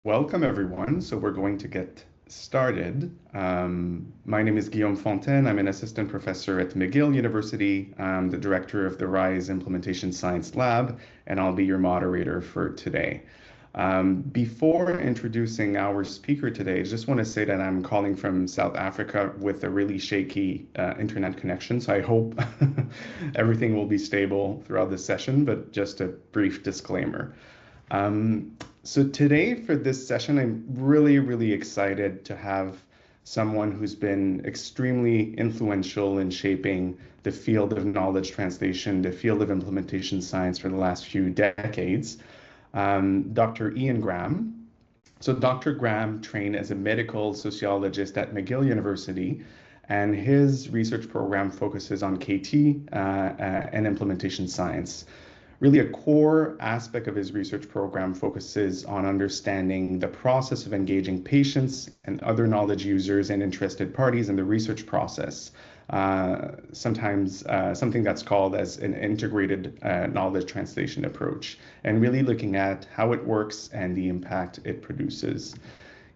Welcome, everyone. So we're going to get started. My name is Guillaume Fontaine. I'm an assistant professor at McGill University. I'm the director of the RISE Implementation Science Lab, and I'll be your moderator for today. Before introducing our speaker today, I just want to say that I'm calling from South Africa with a really shaky internet connection. So I hope everything will be stable throughout this session, but just a brief disclaimer. So today for this session, I'm really excited to have someone who's been extremely influential in shaping the field of knowledge translation, the field of implementation science for the last few decades, Dr. Ian Graham. So Dr. Graham trained as a medical sociologist at McGill University, and his research program focuses on KT and implementation science. Really, a core aspect of his research program focuses on understanding the process of engaging patients and other knowledge users and interested parties in the research process, sometimes something that's called as an integrated knowledge translation approach, and really looking at how it works and the impact it produces.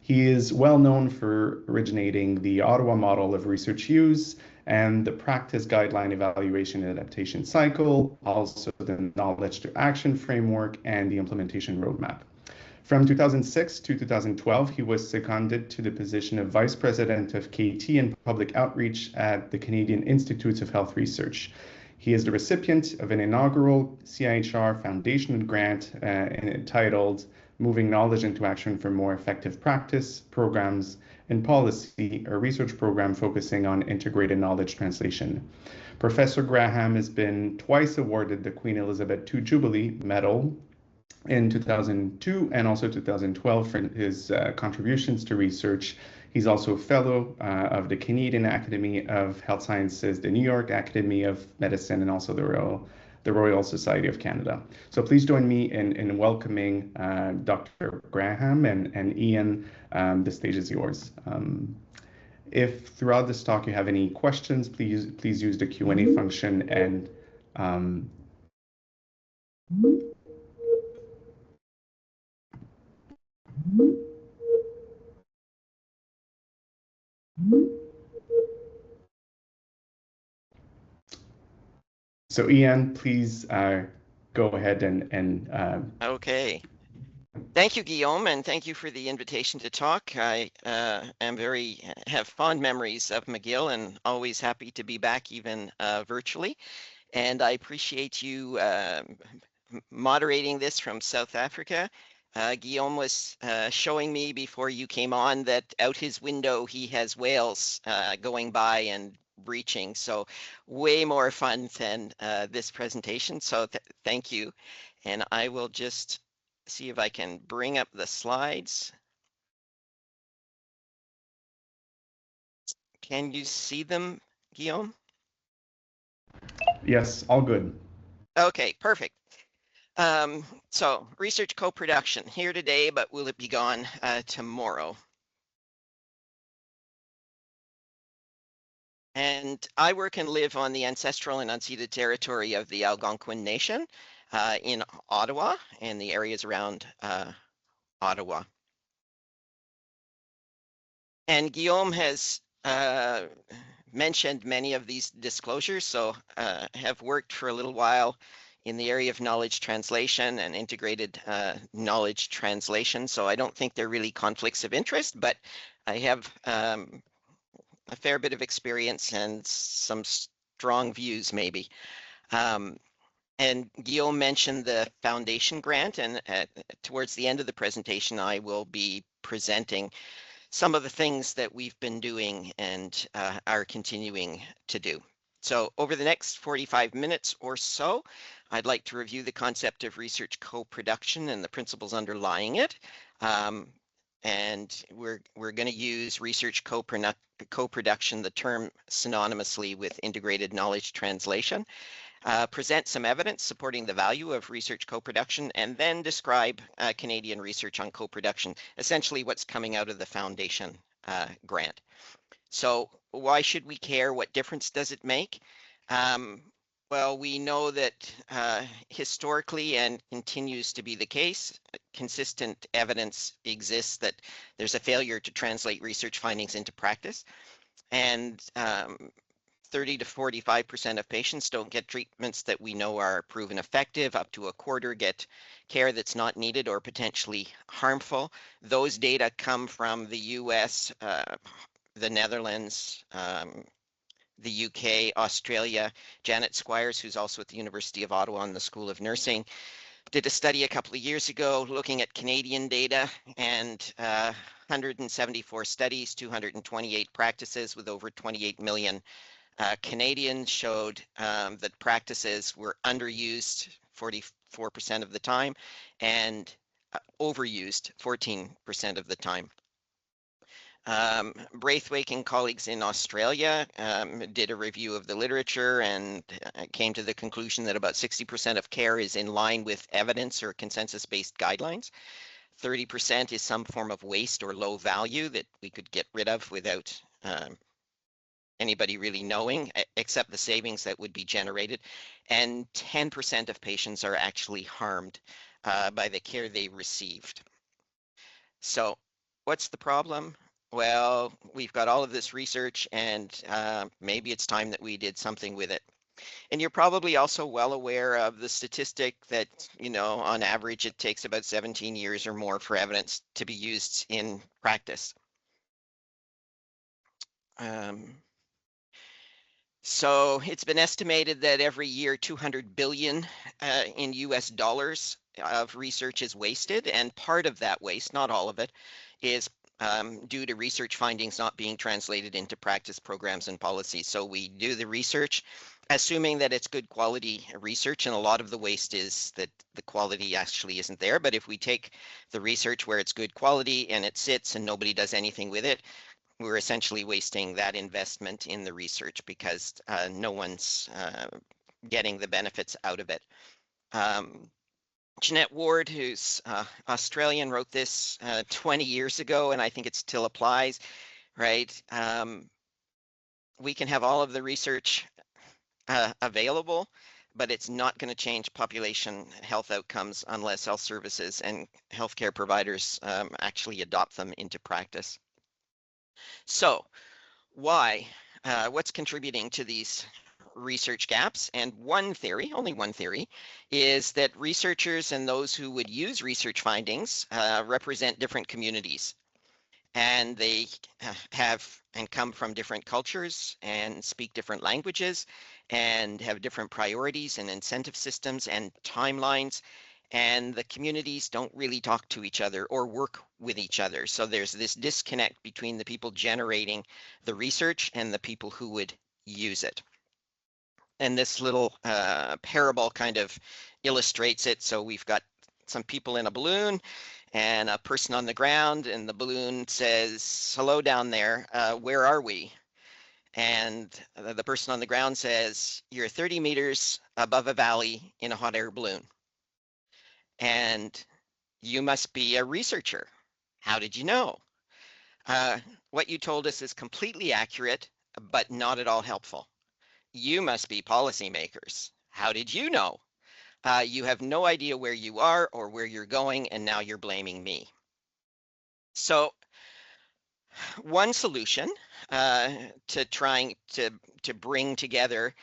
He is well known for originating the Ottawa model of research use and the practice guideline evaluation and adaptation cycle, also the knowledge to action framework and the implementation roadmap. From 2006 to 2012, he was seconded to the position of Vice President of KT and Public Outreach at the Canadian Institutes of Health Research. He is the recipient of an inaugural CIHR Foundation grant entitled Moving Knowledge into Action for More Effective Practice, Programs, and Policy, a research program focusing on integrated knowledge translation. Professor Graham has been twice awarded the Queen Elizabeth II Jubilee Medal in 2002 and also 2012 for his contributions to research. He's also a fellow of the Canadian Academy of Health Sciences, the New York Academy of Medicine, and also the Royal Society of Canada. So please join me in welcoming Dr. Graham and Ian. The stage is yours. If throughout this talk you have any questions, please use the Q&A function and so Ian, please go ahead and Okay. Thank you, Guillaume, and thank you for the invitation to talk. I have fond memories of McGill and always happy to be back, even virtually. And I appreciate you moderating this from South Africa. Guillaume was showing me before you came on that out his window he has whales going by and breaching, so way more fun than this presentation. So thank you, and I will just see if I can bring up the slides. Can you see them, Guillaume? yes, all good. Okay, perfect. So research co-production here today, but will it be gone tomorrow? And I work and live on the ancestral and unceded territory of the Algonquin Nation in Ottawa and the areas around Ottawa. And Guillaume has mentioned many of these disclosures, so have worked for a little while in the area of knowledge translation and integrated knowledge translation. So I don't think they're really conflicts of interest, but I have a fair bit of experience and some strong views maybe. And Guillaume mentioned the foundation grant, and towards the end of the presentation, I will be presenting some of the things that we've been doing and are continuing to do. So over the next 45 minutes or so, I'd like to review the concept of research co-production and the principles underlying it. And we're going to use research co-production, the term synonymously with integrated knowledge translation, present some evidence supporting the value of research co-production, and then describe Canadian research on co-production, essentially what's coming out of the foundation grant. So why should we care? What difference does it make? Well, we know that historically and continues to be the case, consistent evidence exists that there's a failure to translate research findings into practice. And 30 to 45% of patients don't get treatments that we know are proven effective. Up to a quarter get care that's not needed or potentially harmful. Those data come from the US, the Netherlands, the UK, Australia. Janet Squires, who's also at the University of Ottawa in the School of Nursing, did a study a couple of years ago looking at Canadian data and 174 studies, 228 practices with over 28 million Canadians showed that practices were underused 44% of the time and overused 14% of the time. Braithwaite and colleagues in Australia did a review of the literature and came to the conclusion that about 60% of care is in line with evidence or consensus-based guidelines. 30% is some form of waste or low value that we could get rid of without anybody really knowing, except the savings that would be generated. And 10% of patients are actually harmed by the care they received. So what's the problem? Well, we've got all of this research and maybe it's time that we did something with it. And you're probably also well aware of the statistic that, you know, on average, it takes about 17 years or more for evidence to be used in practice. So it's been estimated that every year 200 billion in US dollars of research is wasted, and part of that waste, not all of it, is due to research findings not being translated into practice programs and policies. So we do the research, assuming that it's good quality research, and a lot of the waste is that the quality actually isn't there. But if we take the research where it's good quality and it sits and nobody does anything with it, we're essentially wasting that investment in the research because no one's getting the benefits out of it. Jeanette Ward, who's Australian, wrote this 20 years ago, and I think it still applies, right? We can have all of the research available, but it's not going to change population health outcomes unless health services and healthcare providers actually adopt them into practice. So why? What's contributing to these research gaps? And one theory, only one theory, is that researchers and those who would use research findings represent different communities. And they have and come from different cultures and speak different languages and have different priorities and incentive systems and timelines. And the communities don't really talk to each other or work with each other. So there's this disconnect between the people generating the research and the people who would use it. And this little parable kind of illustrates it. So we've got some people in a balloon and a person on the ground, and the balloon says, "Hello down there, where are we?" And the person on the ground says, "You're 30 meters above a valley in a hot air balloon. And you must be a researcher. How did you know?" What you told us is completely accurate, but not at all helpful. You must be policymakers. How did you know? You have no idea where you are or where you're going, and now you're blaming me. So one solution to trying to bring together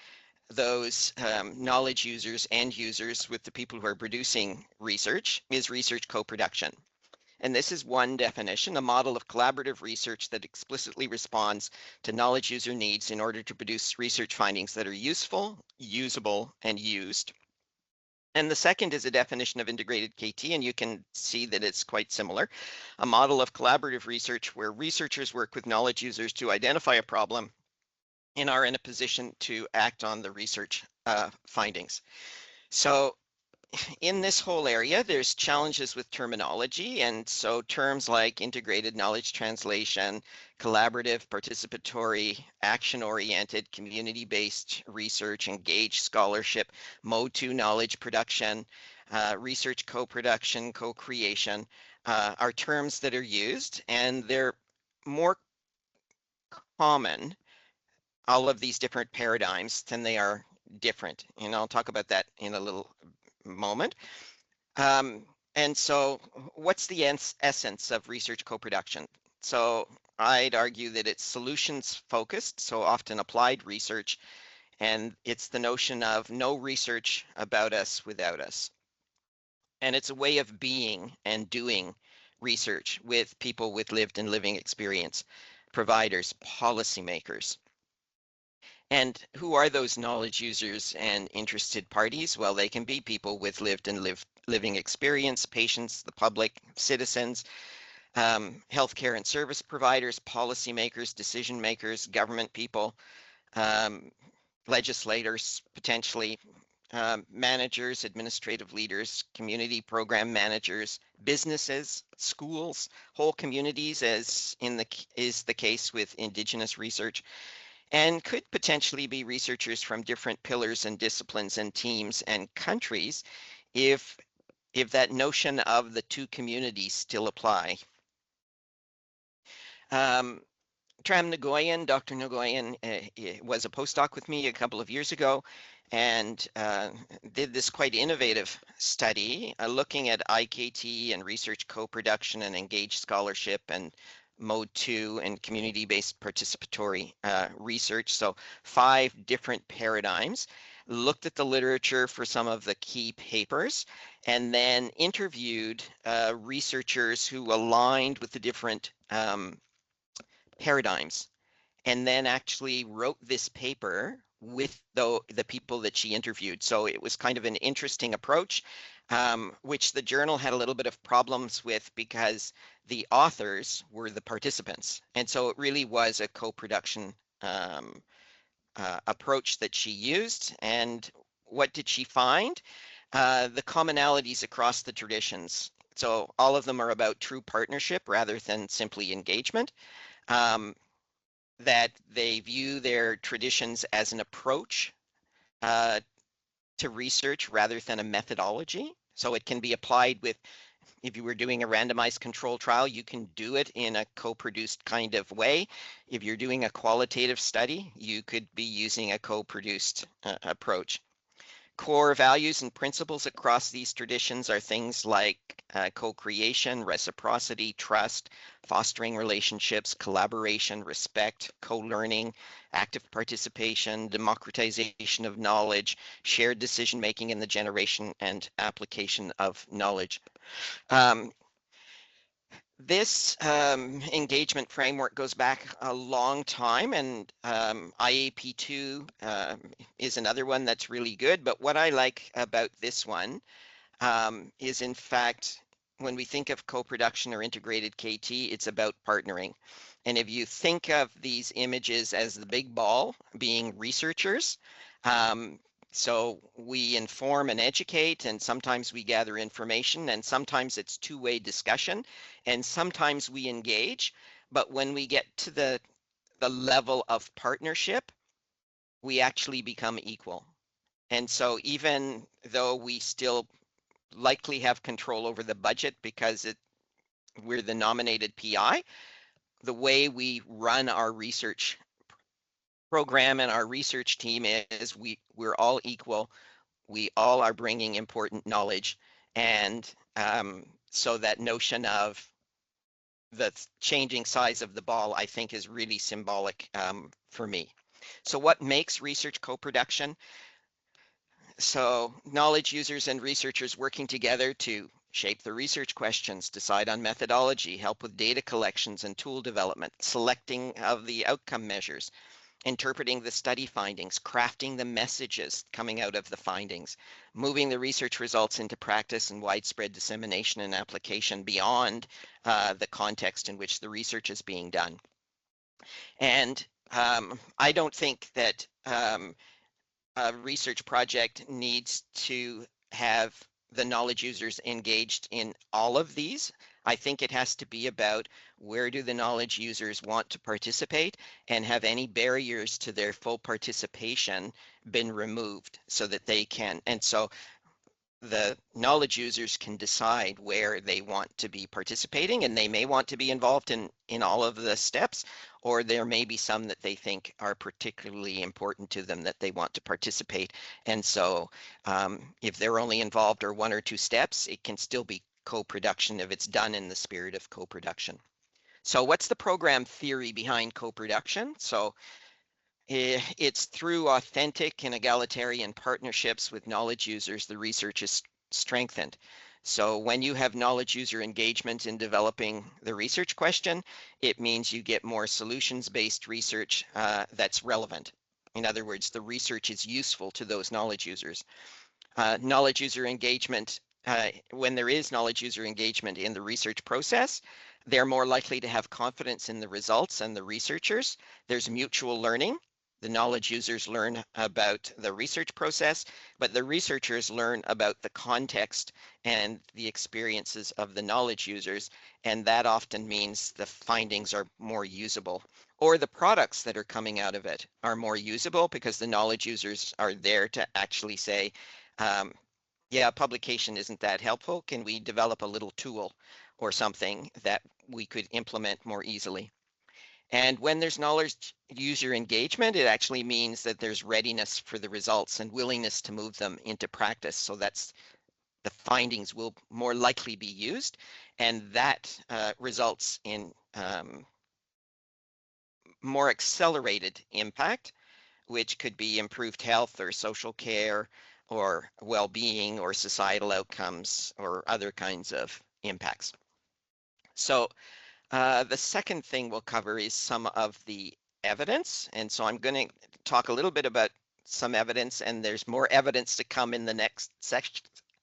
those knowledge users and users with the people who are producing research is research co-production. And this is one definition, a model of collaborative research that explicitly responds to knowledge user needs in order to produce research findings that are useful, usable, and used. And the second is a definition of integrated KT, and you can see that it's quite similar. A model of collaborative research where researchers work with knowledge users to identify a problem and are in a position to act on the research findings. So in this whole area, there's challenges with terminology. And so terms like integrated knowledge translation, collaborative, participatory, action-oriented, community-based research, engaged scholarship, mode 2 knowledge production, research co-production, co-creation are terms that are used, and they're more common, all of these different paradigms, than they are different, and I'll talk about that in a little moment. And so what's the essence of research co-production? So I'd argue that it's solutions focused, so often applied research, and it's the notion of no research about us without us. And it's a way of being and doing research with people with lived and living experience, providers, policymakers. And who are those knowledge users and interested parties? Well, they can be people with lived and living experience, patients, the public, citizens, healthcare and service providers, policymakers, decision makers, government people, legislators, potentially, managers, administrative leaders, community program managers, businesses, schools, whole communities, as is the case with Indigenous research, and could potentially be researchers from different pillars and disciplines and teams and countries if that notion of the two communities still apply. Tram Nguyen, Dr. Nguyen was a postdoc with me a couple of years ago and did this quite innovative study looking at IKT and research co-production and engaged scholarship and Mode 2 and community-based participatory research. So 5 different paradigms, looked at the literature for some of the key papers, and then interviewed researchers who aligned with the different paradigms, and then actually wrote this paper with the people that she interviewed. So it was kind of an interesting approach, which the journal had a little bit of problems with because the authors were the participants. And so it really was a co-production approach that she used. And what did she find? The commonalities across the traditions. So all of them are about true partnership rather than simply engagement. That they view their traditions as an approach to research rather than a methodology. So it can be applied with, if you were doing a randomized control trial, you can do it in a co-produced kind of way. If you're doing a qualitative study, you could be using a co-produced approach. Core values and principles across these traditions are things like co-creation, reciprocity, trust, fostering relationships, collaboration, respect, co-learning, active participation, democratization of knowledge, shared decision-making in the generation and application of knowledge. This engagement framework goes back a long time, and IAP2 is another one that's really good. But what I like about this one is, in fact, when we think of co-production or integrated KT, it's about partnering. And if you think of these images as the big ball being researchers, so we inform and educate, and sometimes we gather information, and sometimes it's two-way discussion, and sometimes we engage. But when we get to the level of partnership, we actually become equal. And so even though we still likely have control over the budget because we're the nominated PI, the way we run our research program and our research team is we're all equal. We all are bringing important knowledge, and so that notion of the changing size of the ball, I think, is really symbolic for me. So what makes research co-production? So knowledge users and researchers working together to shape the research questions, decide on methodology, help with data collections and tool development, selecting of the outcome measures, interpreting the study findings, crafting the messages coming out of the findings, moving the research results into practice and widespread dissemination and application beyond the context in which the research is being done. And I don't think that a research project needs to have the knowledge users engaged in all of these. I think it has to be about where do the knowledge users want to participate, and have any barriers to their full participation been removed so that they can. And so the knowledge users can decide where they want to be participating, and they may want to be involved in all of the steps, or there may be some that they think are particularly important to them that they want to participate. And so if they're only involved or one or two steps, it can still be co-production if it's done in the spirit of co-production. So what's the program theory behind co-production? So it's through authentic and egalitarian partnerships with knowledge users, the research is strengthened. So when you have knowledge user engagement in developing the research question, it means you get more solutions-based research that's relevant. In other words, the research is useful to those knowledge users. Knowledge user engagement, when there is knowledge user engagement in the research process, they're more likely to have confidence in the results and the researchers. There's mutual learning. The knowledge users learn about the research process, but the researchers learn about the context and the experiences of the knowledge users, and that often means the findings are more usable, or the products that are coming out of it are more usable because the knowledge users are there to actually say, yeah, publication isn't that helpful. Can we develop a little tool or something that we could implement more easily? And when there's knowledge user engagement, it actually means that there's readiness for the results and willingness to move them into practice. So that's the findings will more likely be used, and that results in more accelerated impact, which could be improved health or social care or well-being or societal outcomes or other kinds of impacts. So the second thing we'll cover is some of the evidence. And so I'm going to talk a little bit about some evidence, and there's more evidence to come in the next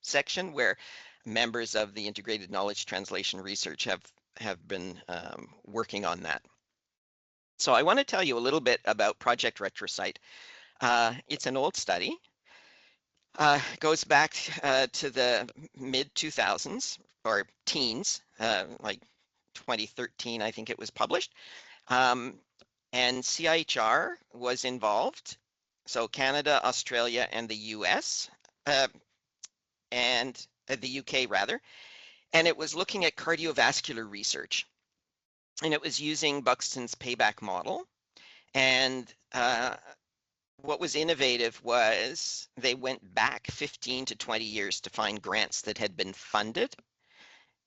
section where members of the integrated knowledge translation research have been working on that. So I want to tell you a little bit about Project Retrosite. It's an old study. Goes back to the mid 2000s or teens, like 2013, I think it was published. And CIHR was involved. So Canada, Australia, and the US, and the UK rather. And it was looking at cardiovascular research. And it was using Buxton's payback model. And what was innovative was they went back 15 to 20 years to find grants that had been funded.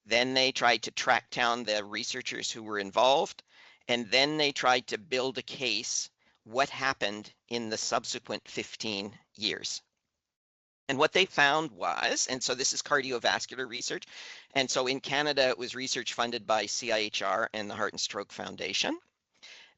Then they tried to track down the researchers who were involved, and then they tried to build a case what happened in the subsequent 15 years. And what they found was, and so this is cardiovascular research, and so in Canada it was research funded by CIHR and the Heart and Stroke Foundation.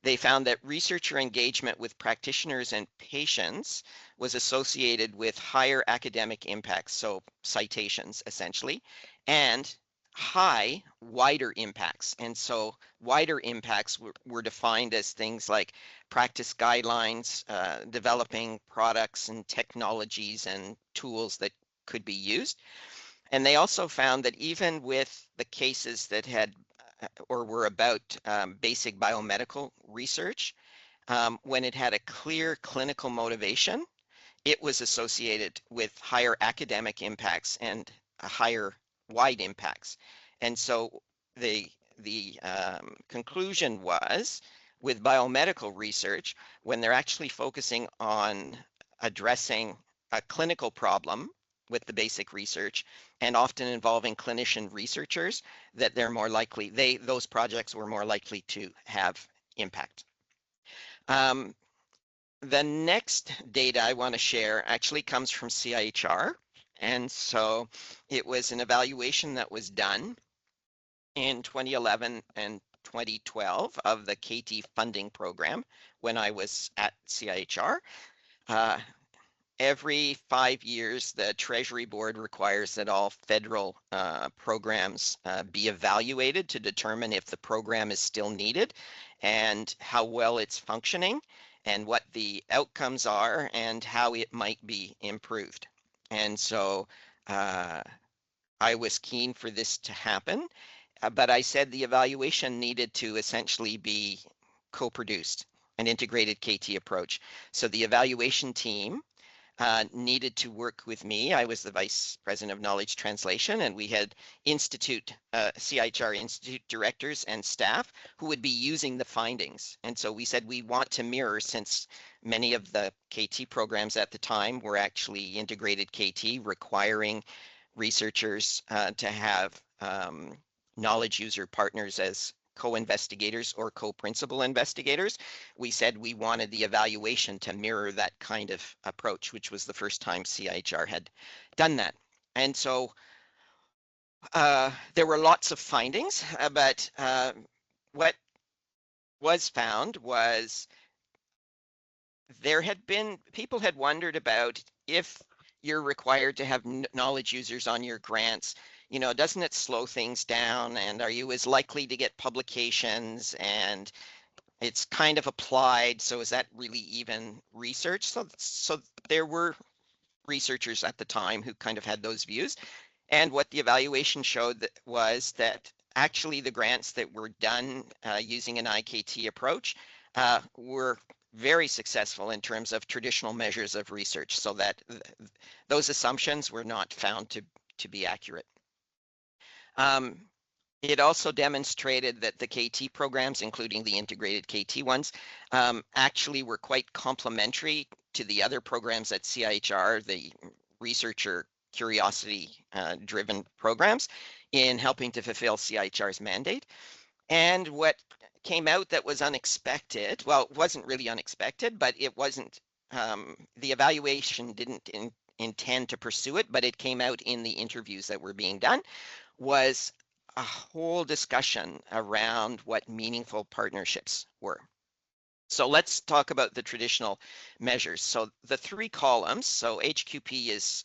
They found that researcher engagement with practitioners and patients was associated with higher academic impacts, so citations essentially, and high, wider impacts. And so wider impacts were defined as things like practice guidelines, developing products and technologies and tools that could be used. And they also found that even with the cases that had or were about basic biomedical research, when it had a clear clinical motivation, it was associated with higher academic impacts and higher wide impacts. And so the conclusion was, with biomedical research, when they're actually focusing on addressing a clinical problem with the basic research and often involving clinician researchers, that they're more likely, those projects were more likely to have impact. The next data I want to share actually comes from CIHR. And so it was an evaluation that was done in 2011 and 2012 of the KT funding program when I was at CIHR. Every 5 years, the Treasury Board requires that all federal programs be evaluated to determine if the program is still needed and how well it's functioning and what the outcomes are and how it might be improved. And so I was keen for this to happen, but I said the evaluation needed to essentially be co-produced, an integrated KT approach. So the evaluation team needed to work with me. I was the Vice President of Knowledge Translation, and we had CIHR Institute directors and staff who would be using the findings. And so we said we want to mirror, since many of the KT programs at the time were actually integrated KT, requiring researchers to have knowledge user partners as co-investigators or co-principal investigators. We said we wanted the evaluation to mirror that kind of approach, which was the first time CIHR had done that. And so there were lots of findings, but what was found was people had wondered about, if you're required to have knowledge users on your grants, doesn't it slow things down? And are you as likely to get publications? And it's kind of applied, so is that really even research? So there were researchers at the time who kind of had those views. And what the evaluation showed was that actually the grants that were done using an IKT approach were very successful in terms of traditional measures of research, so that those assumptions were not found to be accurate. It also demonstrated that the KT programs, including the integrated KT ones, actually were quite complementary to the other programs at CIHR, the researcher curiosity driven programs, in helping to fulfill CIHR's mandate. And what came out that was unexpected, well, it wasn't really unexpected, but it wasn't, the evaluation didn't intend to pursue it, but it came out in the interviews that were being done, was a whole discussion around what meaningful partnerships were. So let's talk about the traditional measures. So the three columns, so HQP is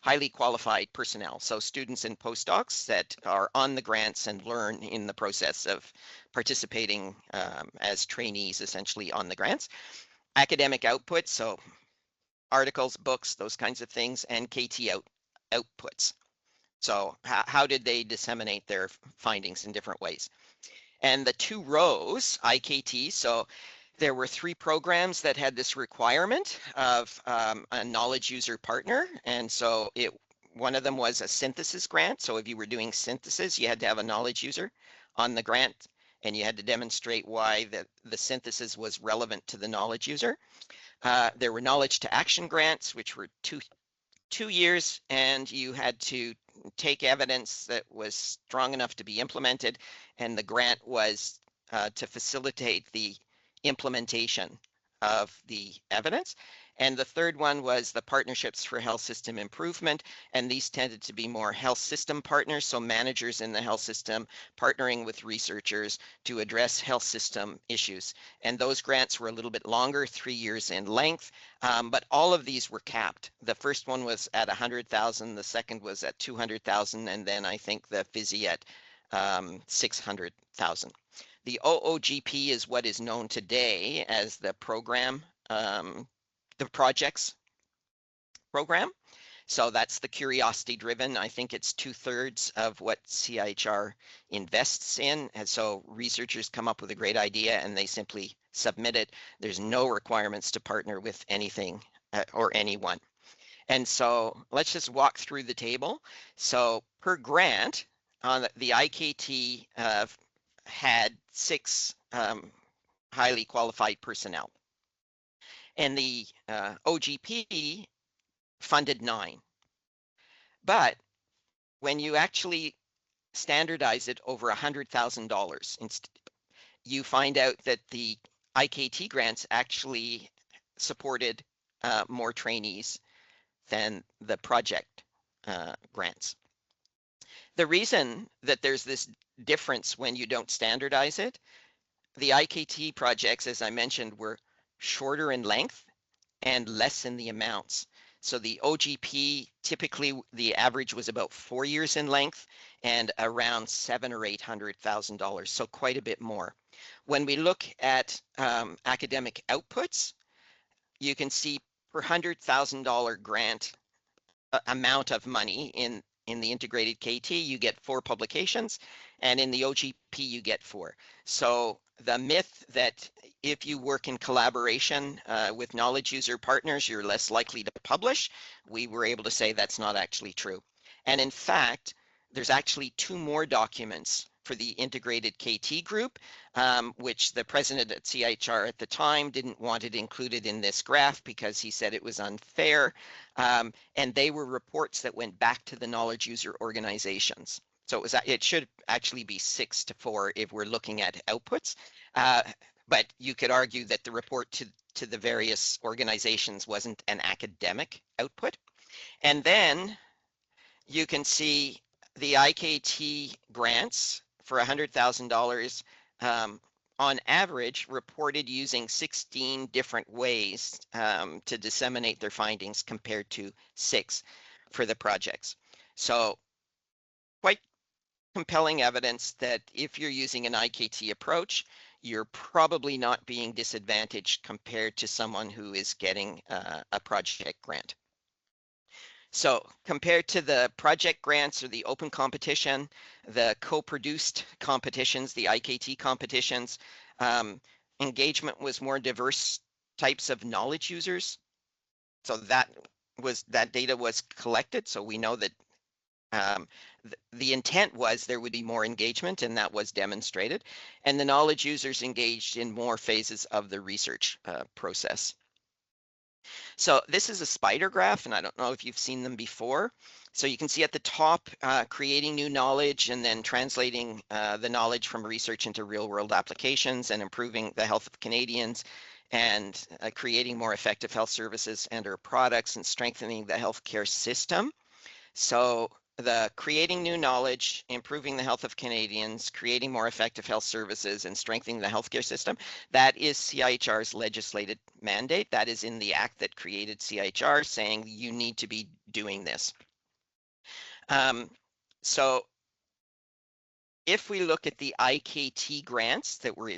highly qualified personnel, so students and postdocs that are on the grants and learn in the process of participating as trainees, essentially, on the grants. Academic output, so articles, books, those kinds of things, and KT outputs. So how did they disseminate their findings in different ways? And the two rows, IKT, so there were three programs that had this requirement of a knowledge user partner. And so one of them was a synthesis grant. So if you were doing synthesis, you had to have a knowledge user on the grant, and you had to demonstrate why the synthesis was relevant to the knowledge user. There were knowledge to action grants, which were two years, and you had to take evidence that was strong enough to be implemented, and the grant was to facilitate the implementation of the evidence. And the third one was the partnerships for health system improvement, and these tended to be more health system partners, so managers in the health system partnering with researchers to address health system issues. And those grants were a little bit longer, 3 years in length, but all of these were capped. The first one was at 100,000, the second was at 200,000, and then I think the FISI at 600,000. The OOGP is what is known today as the program, the projects program. So that's the curiosity driven. I think it's 2/3 of what CIHR invests in. And so researchers come up with a great idea and they simply submit it. There's no requirements to partner with anything or anyone. And so let's just walk through the table. So per grant, on the IKT had 6 highly qualified personnel. And the OGP funded 9. But when you actually standardize it over $100,000, you find out that the IKT grants actually supported more trainees than the project grants. The reason that there's this difference when you don't standardize it, the IKT projects, as I mentioned, were shorter in length and less in the amounts. So the OGP, typically the average was about 4 years in length and around $700,000 or $800,000, so quite a bit more. When we look at academic outputs, you can see per $100,000 grant amount of money in the integrated KT, you get 4 publications, and in the OGP, you get 4. So the myth that if you work in collaboration with knowledge user partners, you're less likely to publish, we were able to say that's not actually true. And in fact, there's actually 2 more documents for the integrated KT group, which the president at CIHR at the time didn't want it included in this graph because he said it was unfair. And they were reports that went back to the knowledge user organizations. So it should actually be 6 to 4 if we're looking at outputs. But you could argue that the report to the various organizations wasn't an academic output. And then you can see the IKT grants for $100,000 on average reported using 16 different ways to disseminate their findings compared to 6 for the projects. So quite compelling evidence that if you're using an IKT approach, you're probably not being disadvantaged compared to someone who is getting a project grant. So compared to the project grants or the open competition, the co-produced competitions, the IKT competitions, engagement was more diverse types of knowledge users. So that data was collected. So we know that the intent was there would be more engagement, and that was demonstrated. And the knowledge users engaged in more phases of the research process. So this is a spider graph, and I don't know if you've seen them before. So you can see at the top, creating new knowledge and then translating the knowledge from research into real-world applications and improving the health of Canadians and creating more effective health services and or products and strengthening the healthcare system. So the creating new knowledge, improving the health of Canadians, creating more effective health services, and strengthening the healthcare system, that is CIHR's legislated mandate. That is in the act that created CIHR, saying you need to be doing this. So if we look at the IKT grants that were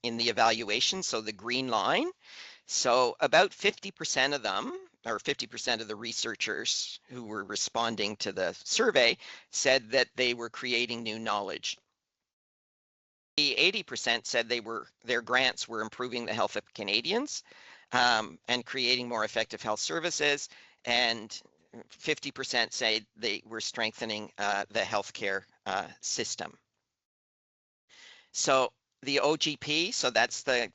in the evaluation, so the green line, so about 50% of them, or 50% of the researchers who were responding to the survey said that they were creating new knowledge. The 80% said their grants were improving the health of Canadians and creating more effective health services, and 50% say they were strengthening the healthcare system. So the OGP, so that's the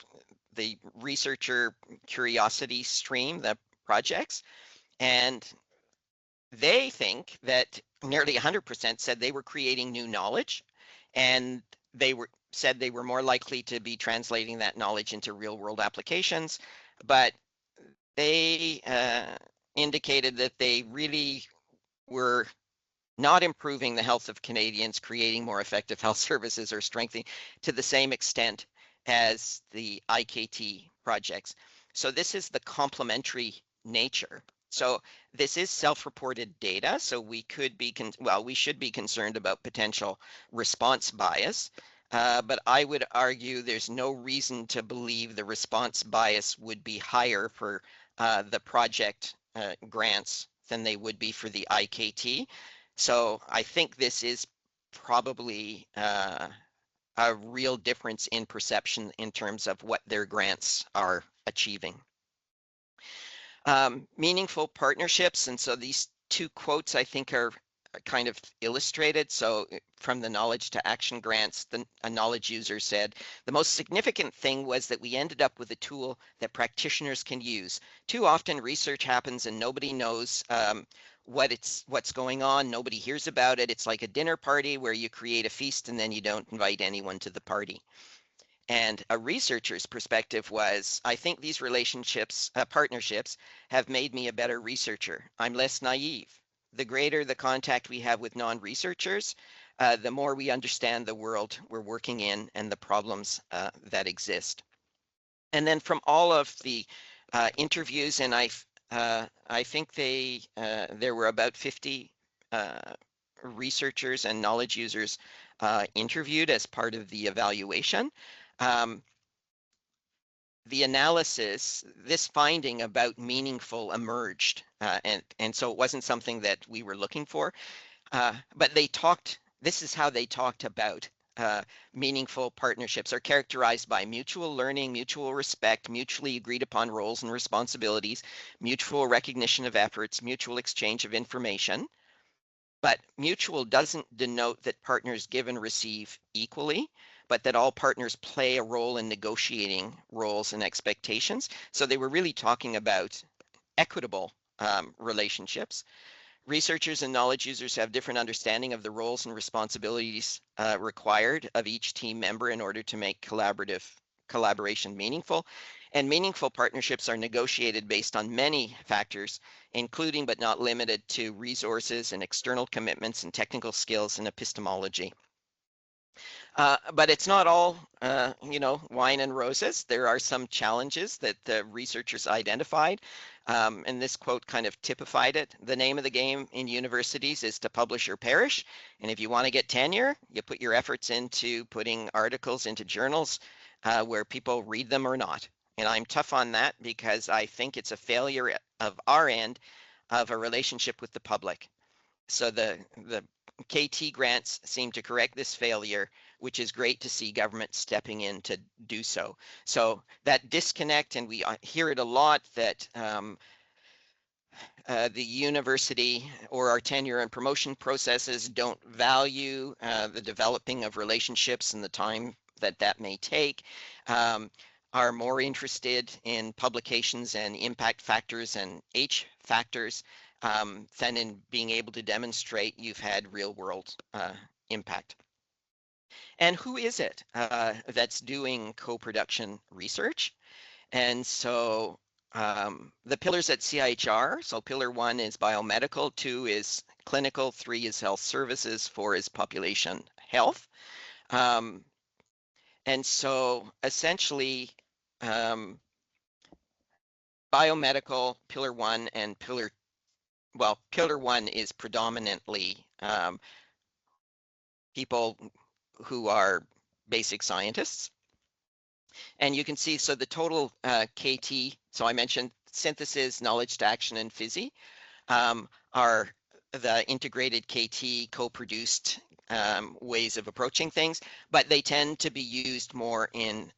researcher curiosity stream, the projects, and they think that nearly 100% said they were creating new knowledge, and they said they were more likely to be translating that knowledge into real-world applications, but they indicated that they really were not improving the health of Canadians, creating more effective health services, or strengthening to the same extent as the IKT projects. So this is the complementary nature. So this is self-reported data, so we could be, we should be concerned about potential response bias, but I would argue there's no reason to believe the response bias would be higher for the project grants than they would be for the IKT. So I think this is probably a real difference in perception in terms of what their grants are achieving. Meaningful partnerships, and so these 2 quotes I think are kind of illustrated. So from the knowledge to action grants, a knowledge user said, the most significant thing was that we ended up with a tool that practitioners can use. Too often research happens and nobody knows what's going on. Nobody hears about it. It's like a dinner party where you create a feast and then you don't invite anyone to the party. And a researcher's perspective was, I think these relationships, partnerships, have made me a better researcher. I'm less naive. The greater the contact we have with non-researchers, the more we understand the world we're working in and the problems that exist. And then from all of the interviews, and I think there were about 50 researchers and knowledge users interviewed as part of the evaluation. The analysis, this finding about meaningful emerged, and so it wasn't something that we were looking for, but they talked, this is how they talked about meaningful partnerships are characterized by mutual learning, mutual respect, mutually agreed upon roles and responsibilities, mutual recognition of efforts, mutual exchange of information. But mutual doesn't denote that partners give and receive equally, but that all partners play a role in negotiating roles and expectations. So they were really talking about equitable relationships. Researchers and knowledge users have different understanding of the roles and responsibilities required of each team member in order to make collaboration meaningful. And meaningful partnerships are negotiated based on many factors, including but not limited to resources and external commitments and technical skills and epistemology. But it's not all, wine and roses. There are some challenges that the researchers identified, and this quote kind of typified it. The name of the game in universities is to publish or perish, and if you want to get tenure, you put your efforts into putting articles into journals where people read them or not. And I'm tough on that because I think it's a failure of our end of a relationship with the public. So the KT grants seem to correct this failure, which is great to see government stepping in to do so. So that disconnect, and we hear it a lot, that the university or our tenure and promotion processes don't value the developing of relationships and the time that that may take, are more interested in publications and impact factors and H factors than in being able to demonstrate you've had real world impact. And who is it that's doing co-production research? And so the pillars at CIHR, so pillar 1 is biomedical, 2 is clinical, 3 is health services, 4 is population health. And so essentially, biomedical, pillar 1 and pillar 1 is predominantly people who are basic scientists. And you can see, so the total KT, so I mentioned synthesis, knowledge to action, and PhySI are the integrated KT co-produced ways of approaching things, but they tend to be used more in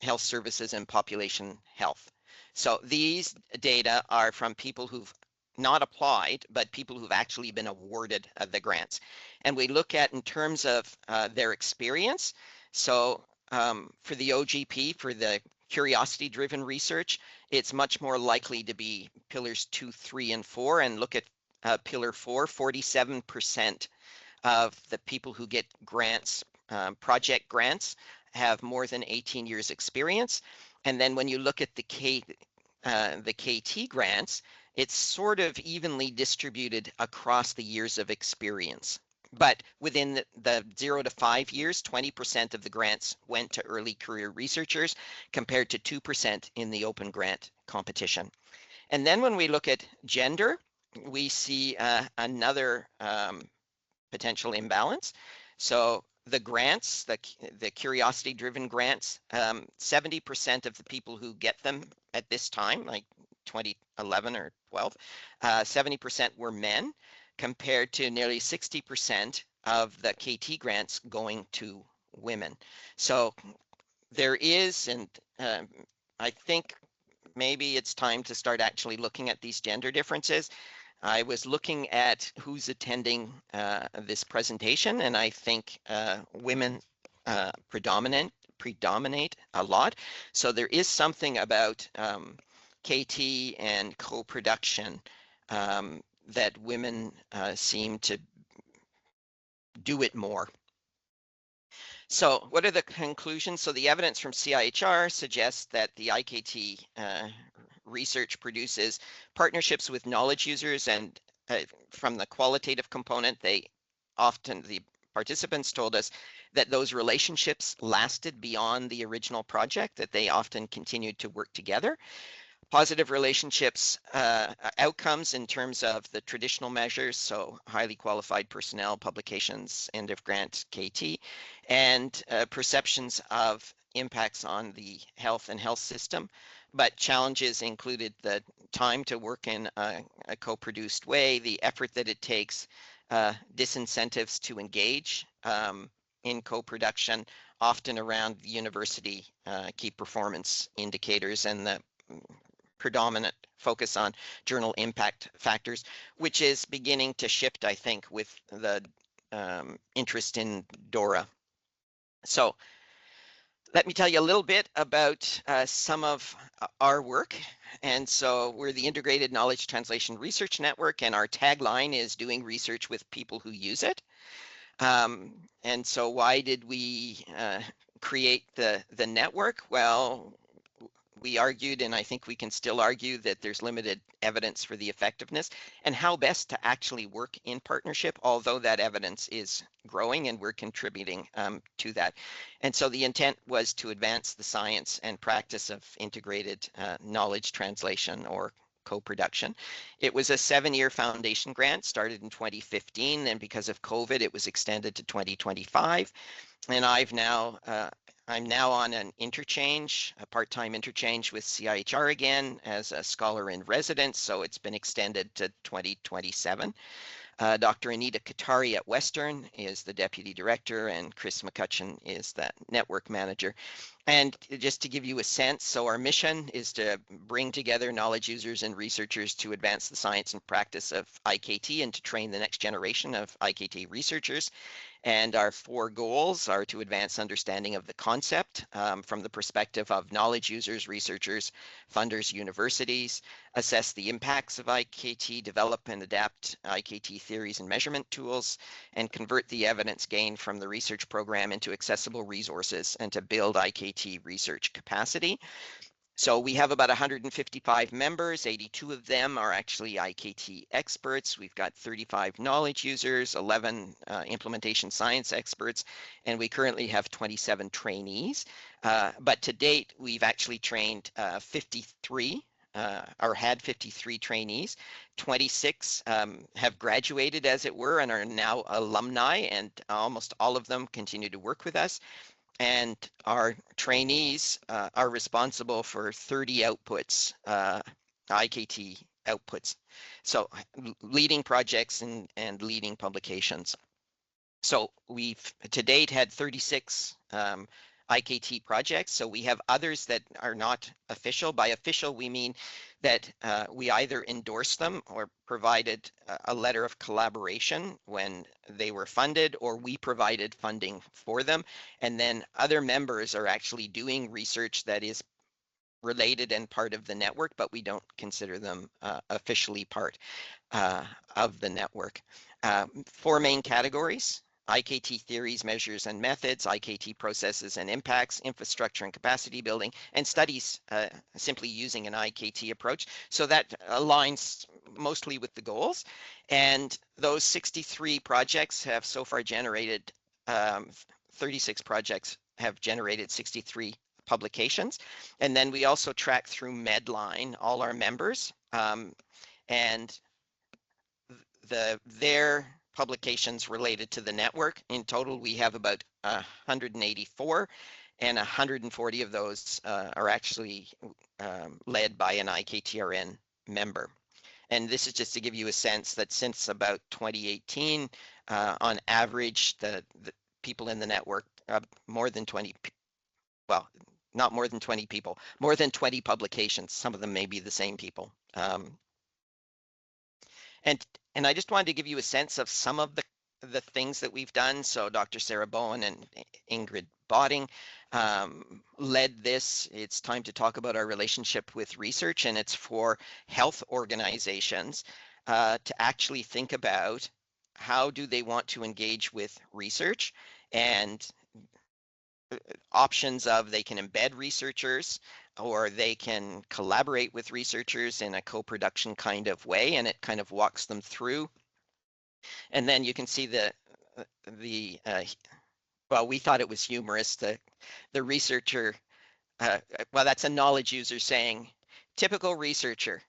health services and population health. So these data are from people who've not applied, but people who've actually been awarded the grants. And we look at in terms of their experience. So for the OGP, for the curiosity-driven research, it's much more likely to be pillars 2, 3, and 4. And look at pillar 4, 47% of the people who get grants, project grants, have more than 18 years experience. And then when you look at the KT grants, it's sort of evenly distributed across the years of experience. But within the 0 to 5 years, 20% of the grants went to early career researchers compared to 2% in the open grant competition. And then when we look at gender, we see another potential imbalance. So the grants, the curiosity-driven grants, 70% of the people who get them at this time, like 2011 or 12, 70% were men, compared to nearly 60% of the KT grants going to women. So there is, and I think maybe it's time to start actually looking at these gender differences. I was looking at who's attending this presentation, and I think women predominate a lot. So there is something about KT and co-production that women seem to do it more. So what are the conclusions? So the evidence from CIHR suggests that the IKT research produces partnerships with knowledge users, and from the qualitative component, the participants told us that those relationships lasted beyond the original project, that they often continued to work together. Positive relationships outcomes in terms of the traditional measures, so highly qualified personnel, publications, end of grant, KT, and perceptions of impacts on the health and health system. But challenges included the time to work in a co-produced way, the effort that it takes, disincentives to engage in co-production, often around the university key performance indicators and the predominant focus on journal impact factors, which is beginning to shift, I think, with the interest in DORA. So let me tell you a little bit about some of our work. And so we're the Integrated Knowledge Translation Research Network, and our tagline is doing research with people who use it. And so why did we create the network? Well, we argued, and I think we can still argue, that there's limited evidence for the effectiveness and how best to actually work in partnership, although that evidence is growing and we're contributing to that. And so the intent was to advance the science and practice of integrated knowledge translation or co-production. It was a 7-year foundation grant, started in 2015, and because of COVID, it was extended to 2025. And I'm now on an interchange, a part-time interchange with CIHR again as a scholar in residence, so it's been extended to 2027. Dr. Anita Katari at Western is the deputy director, and Chris McCutcheon is the network manager. And just to give you a sense, so our mission is to bring together knowledge users and researchers to advance the science and practice of IKT and to train the next generation of IKT researchers. And our 4 goals are to advance understanding of the concept from the perspective of knowledge users, researchers, funders, universities, assess the impacts of IKT, develop and adapt IKT theories and measurement tools, and convert the evidence gained from the research program into accessible resources and to build IKT research capacity. So we have about 155 members, 82 of them are actually IKT experts. We've got 35 knowledge users, 11 implementation science experts, and we currently have 27 trainees. But to date, we've actually trained 53 or had 53 trainees. 26 have graduated, as it were, and are now alumni, and almost all of them continue to work with us. And our trainees are responsible for 30 outputs, IKT outputs. So leading projects and leading publications. So we've to date had 36 IKT projects. So we have others that are not official. By official, we mean that we either endorsed them or provided a letter of collaboration when they were funded, or we provided funding for them. And then other members are actually doing research that is related and part of the network, but we don't consider them officially part of the network. 4 main categories: IKT theories, measures, and methods, IKT processes and impacts, infrastructure and capacity building, and studies simply using an IKT approach. So that aligns mostly with the goals. And those 63 projects have so far generated, 36 projects have generated 63 publications. And then we also track through Medline all our members, and their publications related to the network. In total, we have about 184, and 140 of those are actually led by an IKTRN member. And this is just to give you a sense that since about 2018, on average, the people in the network, more than 20, well, not more than 20 people, more than 20 publications. Some of them may be the same people. And I just wanted to give you a sense of some of the things that we've done. So Dr. Sarah Bowen and Ingrid Botting led this. It's time to talk about our relationship with research, and it's for health organizations to actually think about how do they want to engage with research, and options of they can embed researchers, or they can collaborate with researchers in a co-production kind of way, and it kind of walks them through. And then you can see well, we thought it was humorous, the researcher, well, that's a knowledge user saying, typical researcher,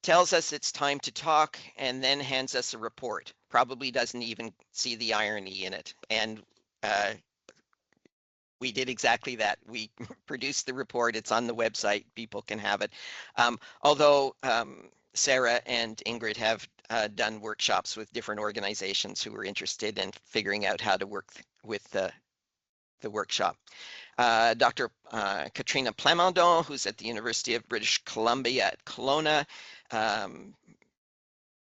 tells us it's time to talk and then hands us a report, probably doesn't even see the irony in it. And we did exactly that. We produced the report. It's on the website. People can have it. Although Sarah and Ingrid have done workshops with different organizations who are interested in figuring out how to work with the workshop. Dr. Katrina Plamondon, who's at the University of British Columbia at Kelowna.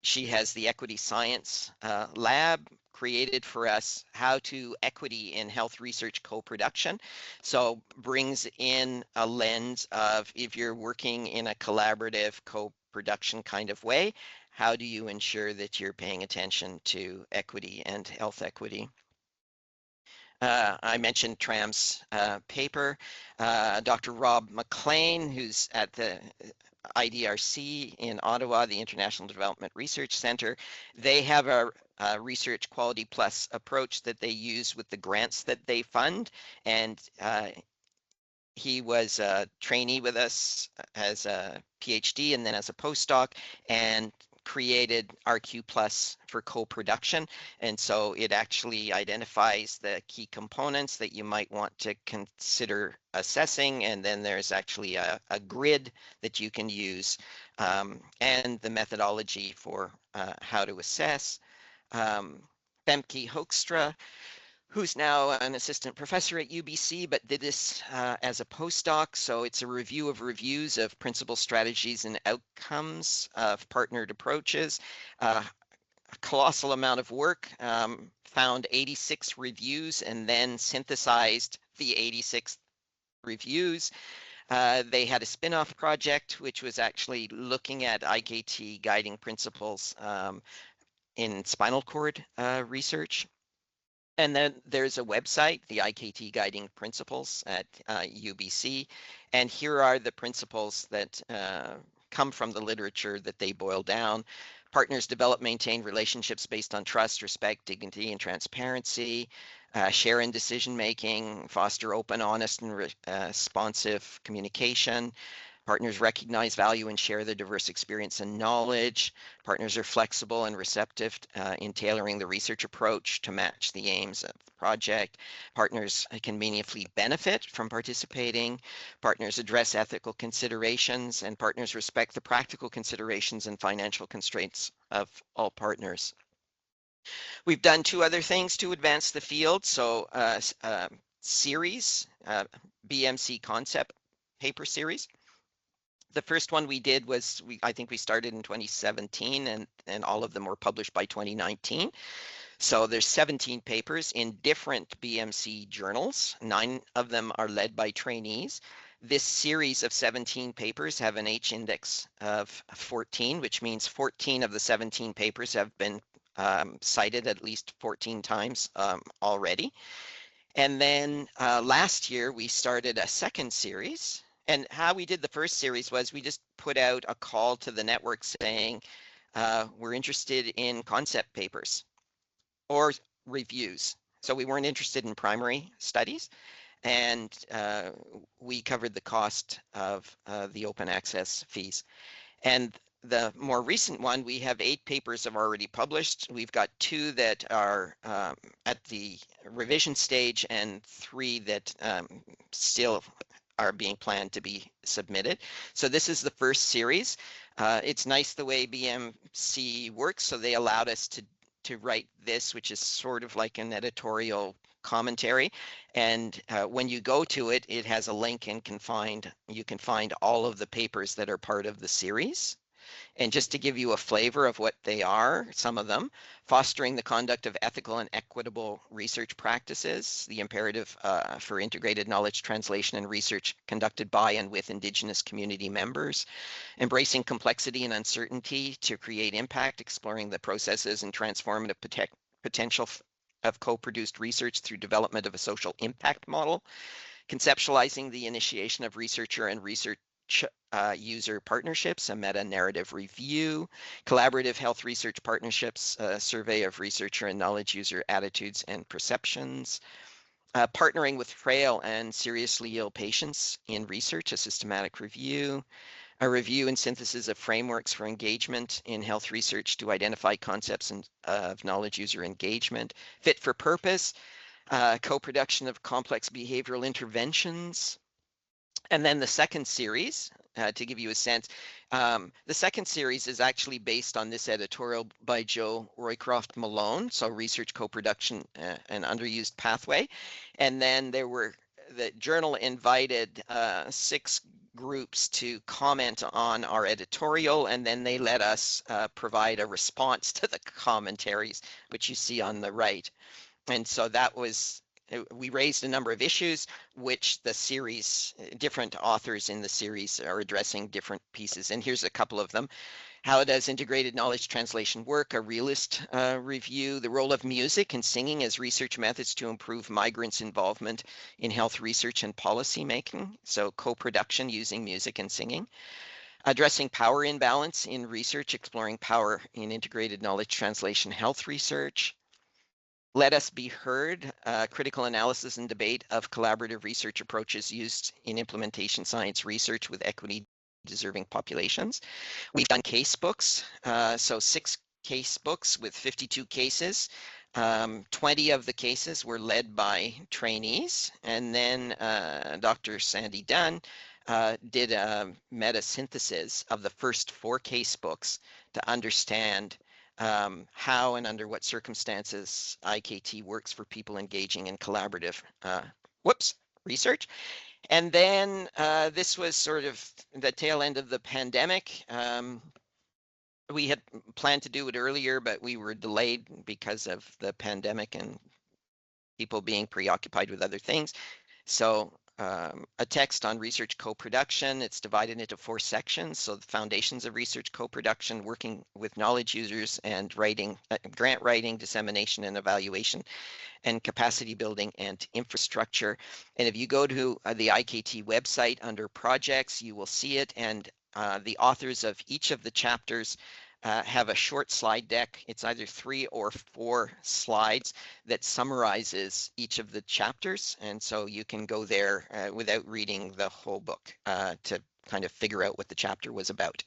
She has the Equity Science Lab, created for us how to equity in health research co-production. So brings in a lens of, if you're working in a collaborative co-production kind of way, how do you ensure that you're paying attention to equity and health equity? I mentioned Tram's paper. Dr. Rob McLean, who's at the IDRC in Ottawa, the International Development Research Center, they have a research quality plus approach that they use with the grants that they fund. And he was a trainee with us as a PhD and then as a postdoc, and created RQ Plus for co-production. And so it actually identifies the key components that you might want to consider assessing. And then there's actually a grid that you can use, and the methodology for how to assess. Femke Hoekstra, who's now an assistant professor at UBC, but did this as a postdoc. So it's a review of reviews of principal strategies and outcomes of partnered approaches. A colossal amount of work, found 86 reviews and then synthesized the 86 reviews. They had a spin-off project, which was actually looking at IKT guiding principles in spinal cord research. And then there's a website, the IKT Guiding Principles at UBC. And here are the principles that come from the literature that they boil down. Partners develop, maintain relationships based on trust, respect, dignity, and transparency. Share in decision-making, foster open, honest, and responsive communication. Partners recognize, value, and share the diverse experience and knowledge. Partners are flexible and receptive in tailoring the research approach to match the aims of the project. Partners can meaningfully benefit from participating. Partners address ethical considerations, and partners respect the practical considerations and financial constraints of all partners. We've done two other things to advance the field. So series, BMC concept paper series. The first one we did was, I think we started in 2017, and all of them were published by 2019. So there's 17 papers in different BMC journals. 9 of them are led by trainees. This series of 17 papers have an H index of 14, which means 14 of the 17 papers have been cited at least 14 times already. And then last year we started a second series. And how we did the first series was we just put out a call to the network saying, we're interested in concept papers or reviews. So we weren't interested in primary studies. And we covered the cost of the open access fees. And the more recent one, we have 8 papers have already published. We've got 2 that are at the revision stage and 3 that still are being planned to be submitted. So this is the first series. It's nice the way BMC works. So they allowed us to write this, which is sort of like an editorial commentary. And when you go to it, it has a link and you can find all of the papers that are part of the series. And just to give you a flavor of what they are, some of them: fostering the conduct of ethical and equitable research practices, the imperative for integrated knowledge translation and research conducted by and with Indigenous community members, embracing complexity and uncertainty to create impact, exploring the processes and transformative potential of co-produced research through development of a social impact model, conceptualizing the initiation of researcher and research user partnerships, a meta-narrative review, collaborative health research partnerships, a survey of researcher and knowledge user attitudes and perceptions, partnering with frail and seriously ill patients in research, a systematic review, a review and synthesis of frameworks for engagement in health research to identify concepts of knowledge user engagement, fit for purpose, co-production of complex behavioral interventions. And then the second series, to give you a sense, The second series is actually based on this editorial by Joe Roycroft Malone, so research co-production, an underused pathway. And then the journal invited 6 groups to comment on our editorial, and then they let us provide a response to the commentaries, which you see on the right. And so we raised a number of issues, which the series, different authors in the series are addressing different pieces. And here's a couple of them. How does integrated knowledge translation work? A realist review. The role of music and singing as research methods to improve migrants' involvement in health research and policy making. So co-production using music and singing. Addressing power imbalance in research, exploring power in integrated knowledge translation health research. Let us be heard, critical analysis and debate of collaborative research approaches used in implementation science research with equity deserving populations. We've done case books, so 6 case books with 52 cases. 20 of the cases were led by trainees, and then Dr. Sandy Dunn did a meta-synthesis of the first 4 case books to understand how and under what circumstances IKT works for people engaging in collaborative research. And then this was sort of the tail end of the pandemic. We had planned to do it earlier, but we were delayed because of the pandemic and people being preoccupied with other things. So a text on research co-production. It's divided into 4 sections. So the foundations of research co-production, working with knowledge users, and writing, grant writing, dissemination and evaluation, and capacity building and infrastructure. And if you go to the IKT website under projects, you will see it. And the authors of each of the chapters have a short slide deck. It's either 3 or 4 slides that summarizes each of the chapters. And so you can go there without reading the whole book to kind of figure out what the chapter was about.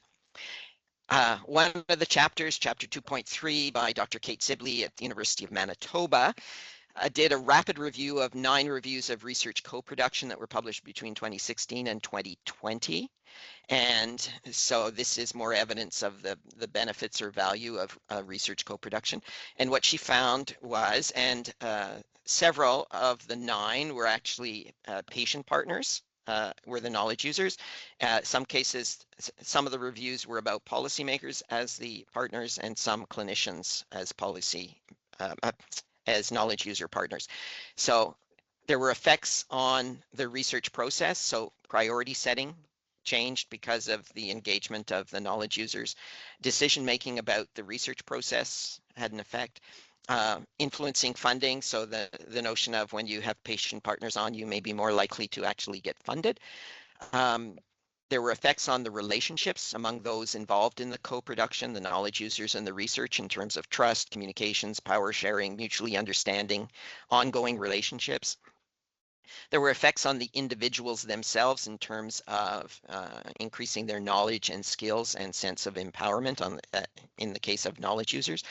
One of the chapters, chapter 2.3 by Dr. Kate Sibley at the University of Manitoba, did a rapid review of 9 reviews of research co-production that were published between 2016 and 2020. And so this is more evidence of the benefits or value of research co-production. And what she found was, and several of the 9 were actually patient partners, were the knowledge users. Some cases, some of the reviews were about policymakers as the partners, and some clinicians as as knowledge user partners. So there were effects on the research process. So priority setting changed because of the engagement of the knowledge users. Decision-making about the research process had an effect. Influencing funding, so the notion of when you have patient partners on, you may be more likely to actually get funded. There were effects on the relationships among those involved in the co-production, the knowledge users and the research, in terms of trust, communications, power sharing, mutually understanding, ongoing relationships. There were effects on the individuals themselves in terms of increasing their knowledge and skills and sense of empowerment in the case of knowledge users.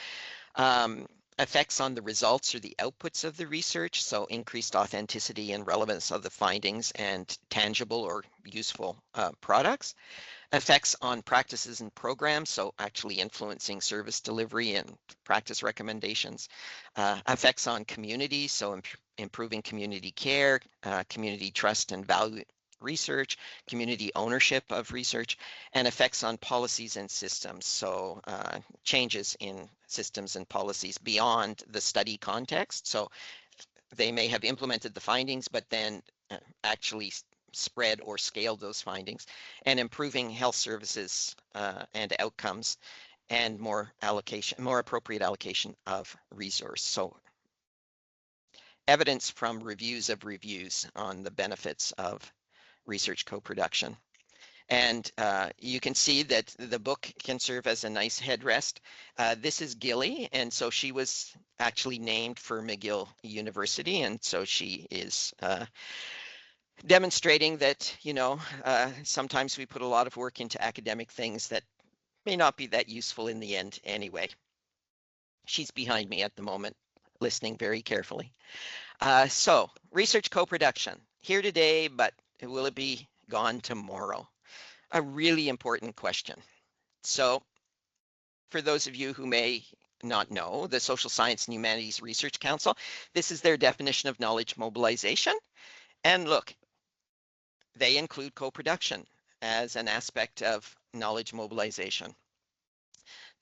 Effects on the results or the outputs of the research, so increased authenticity and relevance of the findings and tangible or useful products. Effects on practices and programs, so actually influencing service delivery and practice recommendations. Effects on community, so improving community care, community trust and value research, community ownership of research, and effects on policies and systems, so changes in systems and policies beyond the study context. So they may have implemented the findings, but then actually spread or scaled those findings, and improving health services and outcomes, and more appropriate allocation of resource. So evidence from reviews of reviews on the benefits of research co-production. And you can see that the book can serve as a nice headrest. This is Gilly, and so she was actually named for McGill University, and so she is demonstrating that, sometimes we put a lot of work into academic things that may not be that useful in the end anyway. She's behind me at the moment, listening very carefully. So research co-production, here today, but will it be gone tomorrow? a really important question. So for those of you who may not know, the Social Science and Humanities Research Council, this is their definition of knowledge mobilization. And look, they include co-production as an aspect of knowledge mobilization.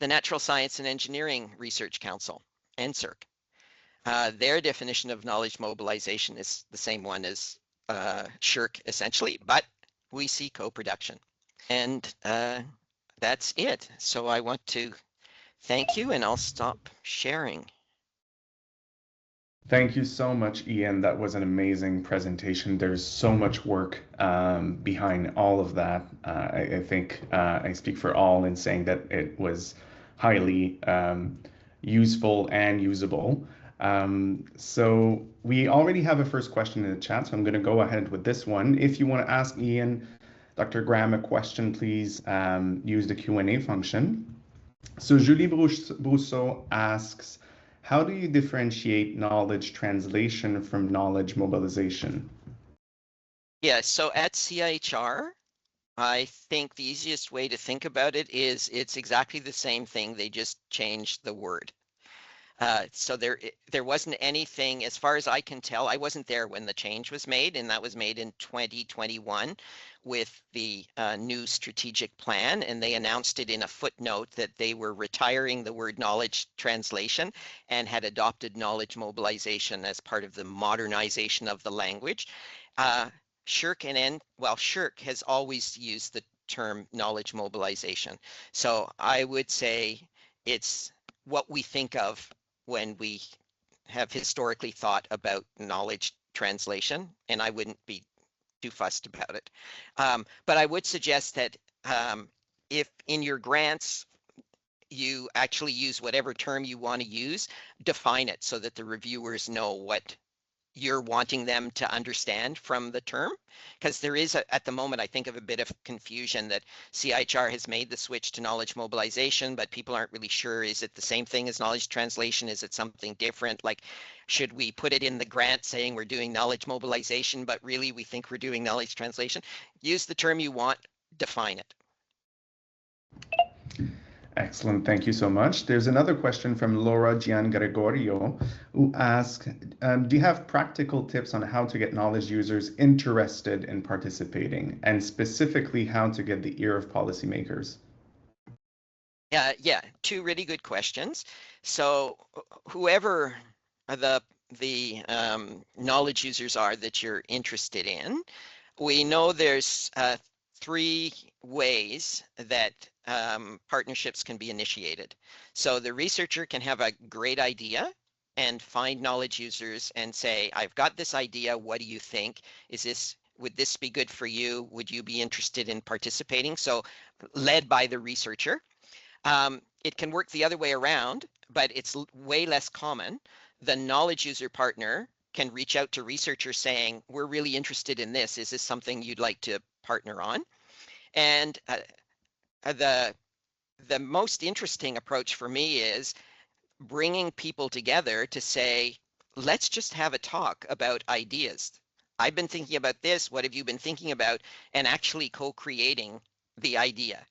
The Natural Science and Engineering Research Council, NSERC, their definition of knowledge mobilization is the same one as SSHRC essentially, but we see co-production. And that's it. So I want to thank you, and I'll stop sharing. Thank you so much, Ian. That was an amazing presentation. There's so much work behind all of that. I think I speak for all in saying that it was highly useful and usable. So we already have a first question in the chat, so I'm going to go ahead with this one. If you want to ask Ian, Dr. Graham, a question, please use the Q&A function. So Julie Brousseau asks, how do you differentiate knowledge translation from knowledge mobilization? Yeah, so at CIHR, I think the easiest way to think about it is it's exactly the same thing. They just changed the word. So there wasn't anything, as far as I can tell, I wasn't there when the change was made, and that was made in 2021 with the new strategic plan, and they announced it in a footnote that they were retiring the word knowledge translation and had adopted knowledge mobilization as part of the modernization of the language. SSHRC has always used the term knowledge mobilization. So I would say it's what we think of when we have historically thought about knowledge translation, and I wouldn't be too fussed about it. But I would suggest that if in your grants you actually use whatever term you want to use, define it so that the reviewers know what you're wanting them to understand from the term, because there is at the moment, I think, of a bit of confusion that CIHR has made the switch to knowledge mobilization, but people aren't really sure, is it the same thing as knowledge translation? Is it something different? Like, should we put it in the grant saying we're doing knowledge mobilization, but really we think we're doing knowledge translation? Use the term you want, define it. Excellent, thank you so much. There's another question from Laura Giangregorio, who asks, do you have practical tips on how to get knowledge users interested in participating, and specifically how to get the ear of policymakers? Yeah, two really good questions. So whoever the knowledge users are that you're interested in, we know there's three ways that partnerships can be initiated. So the researcher can have a great idea and find knowledge users and say, I've got this idea, what do you think? Would this be good for you? Would you be interested in participating? So led by the researcher. It can work the other way around, but it's way less common. The knowledge user partner can reach out to researchers saying, we're really interested in this. Is this something you'd like to partner on? And the most interesting approach for me is bringing people together to say, let's just have a talk about ideas. I've been thinking about this. What have you been thinking about? And actually co-creating the idea.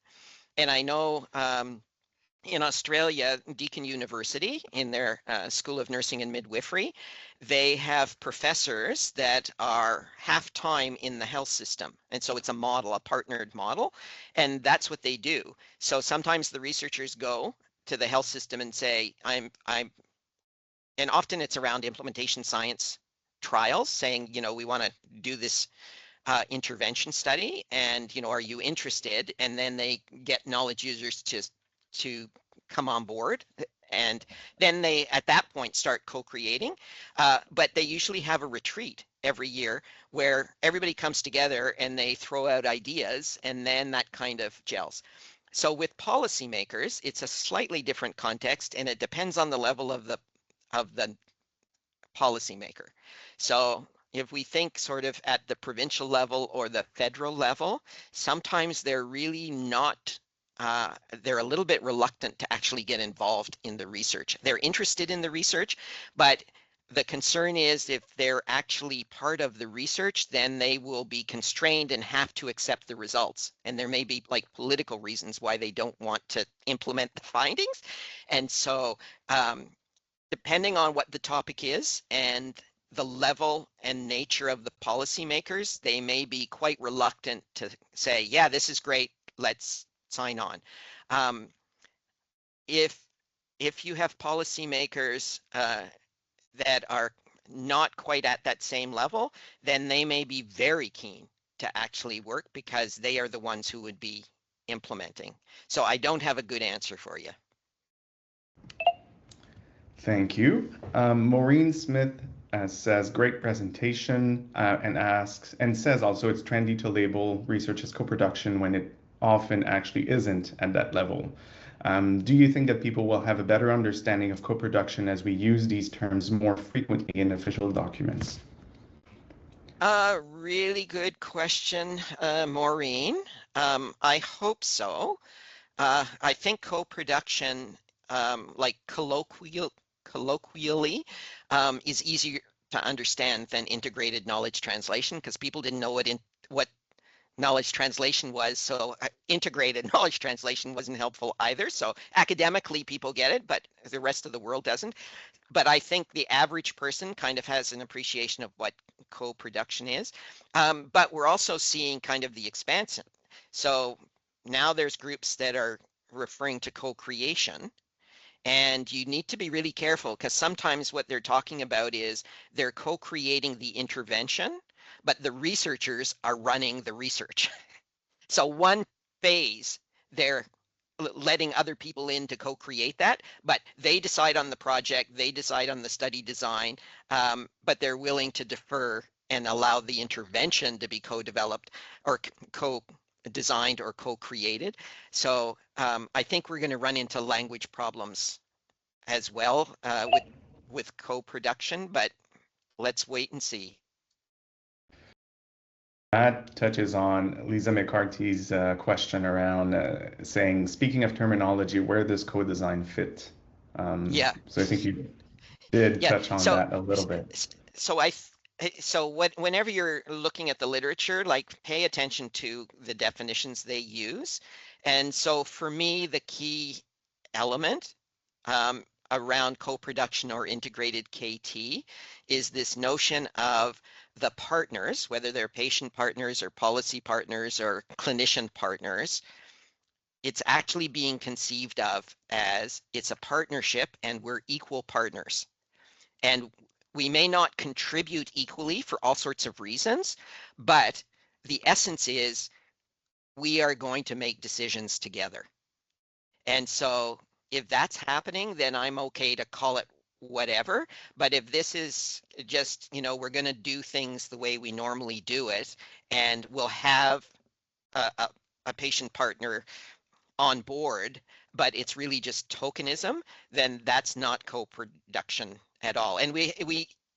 And I know in Australia, Deakin University, in their School of Nursing and Midwifery, they have professors that are half-time in the health system. And so it's a model, a partnered model, and that's what they do. So sometimes the researchers go to the health system and say, and often it's around implementation science trials, saying, we want to do this intervention study, and, are you interested? And then they get knowledge users to come on board, and then they at that point start co-creating, but they usually have a retreat every year where everybody comes together and they throw out ideas, and then that kind of gels. So with policymakers, it's a slightly different context, and it depends on the level of the policymaker. So if we think sort of at the provincial level or the federal level, sometimes they're really not they're a little bit reluctant to actually get involved in the research. They're interested in the research, but the concern is if they're actually part of the research, then they will be constrained and have to accept the results. And there may be like political reasons why they don't want to implement the findings. And so depending on what the topic is and the level and nature of the policymakers, they may be quite reluctant to say, yeah, this is great, let's sign on. If you have policymakers that are not quite at that same level, then they may be very keen to actually work because they are the ones who would be implementing. So I don't have a good answer for you. Thank you. Maureen Smith says, great presentation, and says also it's trendy to label research as co-production when it often actually isn't at that level. Do you think that people will have a better understanding of co-production as we use these terms more frequently in official documents? Really good question, Maureen. I hope so. I think co-production, like colloquially, is easier to understand than integrated knowledge translation because people didn't know what knowledge translation was, so integrated knowledge translation wasn't helpful either. So academically people get it, but the rest of the world doesn't. But I think the average person kind of has an appreciation of what co-production is. But we're also seeing kind of the expansion. So now there's groups that are referring to co-creation. And you need to be really careful because sometimes what they're talking about is they're co-creating the intervention, but the researchers are running the research. So one phase, they're letting other people in to co-create that, but they decide on the project, they decide on the study design, but they're willing to defer and allow the intervention to be co-developed or co-designed or co-created. So I think we're going to run into language problems as well with co-production, but let's wait and see. That touches on Lisa McCarthy's question around saying, speaking of terminology, where does co-design fit? Yeah. So I think you did touch on that a little bit. Whenever you're looking at the literature, like pay attention to the definitions they use. And so for me, the key element around co-production or integrated KT is this notion of the partners, whether they're patient partners or policy partners or clinician partners. It's actually being conceived of as it's a partnership and we're equal partners. And we may not contribute equally for all sorts of reasons, but the essence is we are going to make decisions together. And so if that's happening, then I'm okay to call it whatever. But if this is just, we're going to do things the way we normally do it, and we'll have a patient partner on board, but it's really just tokenism, then that's not co-production at all. And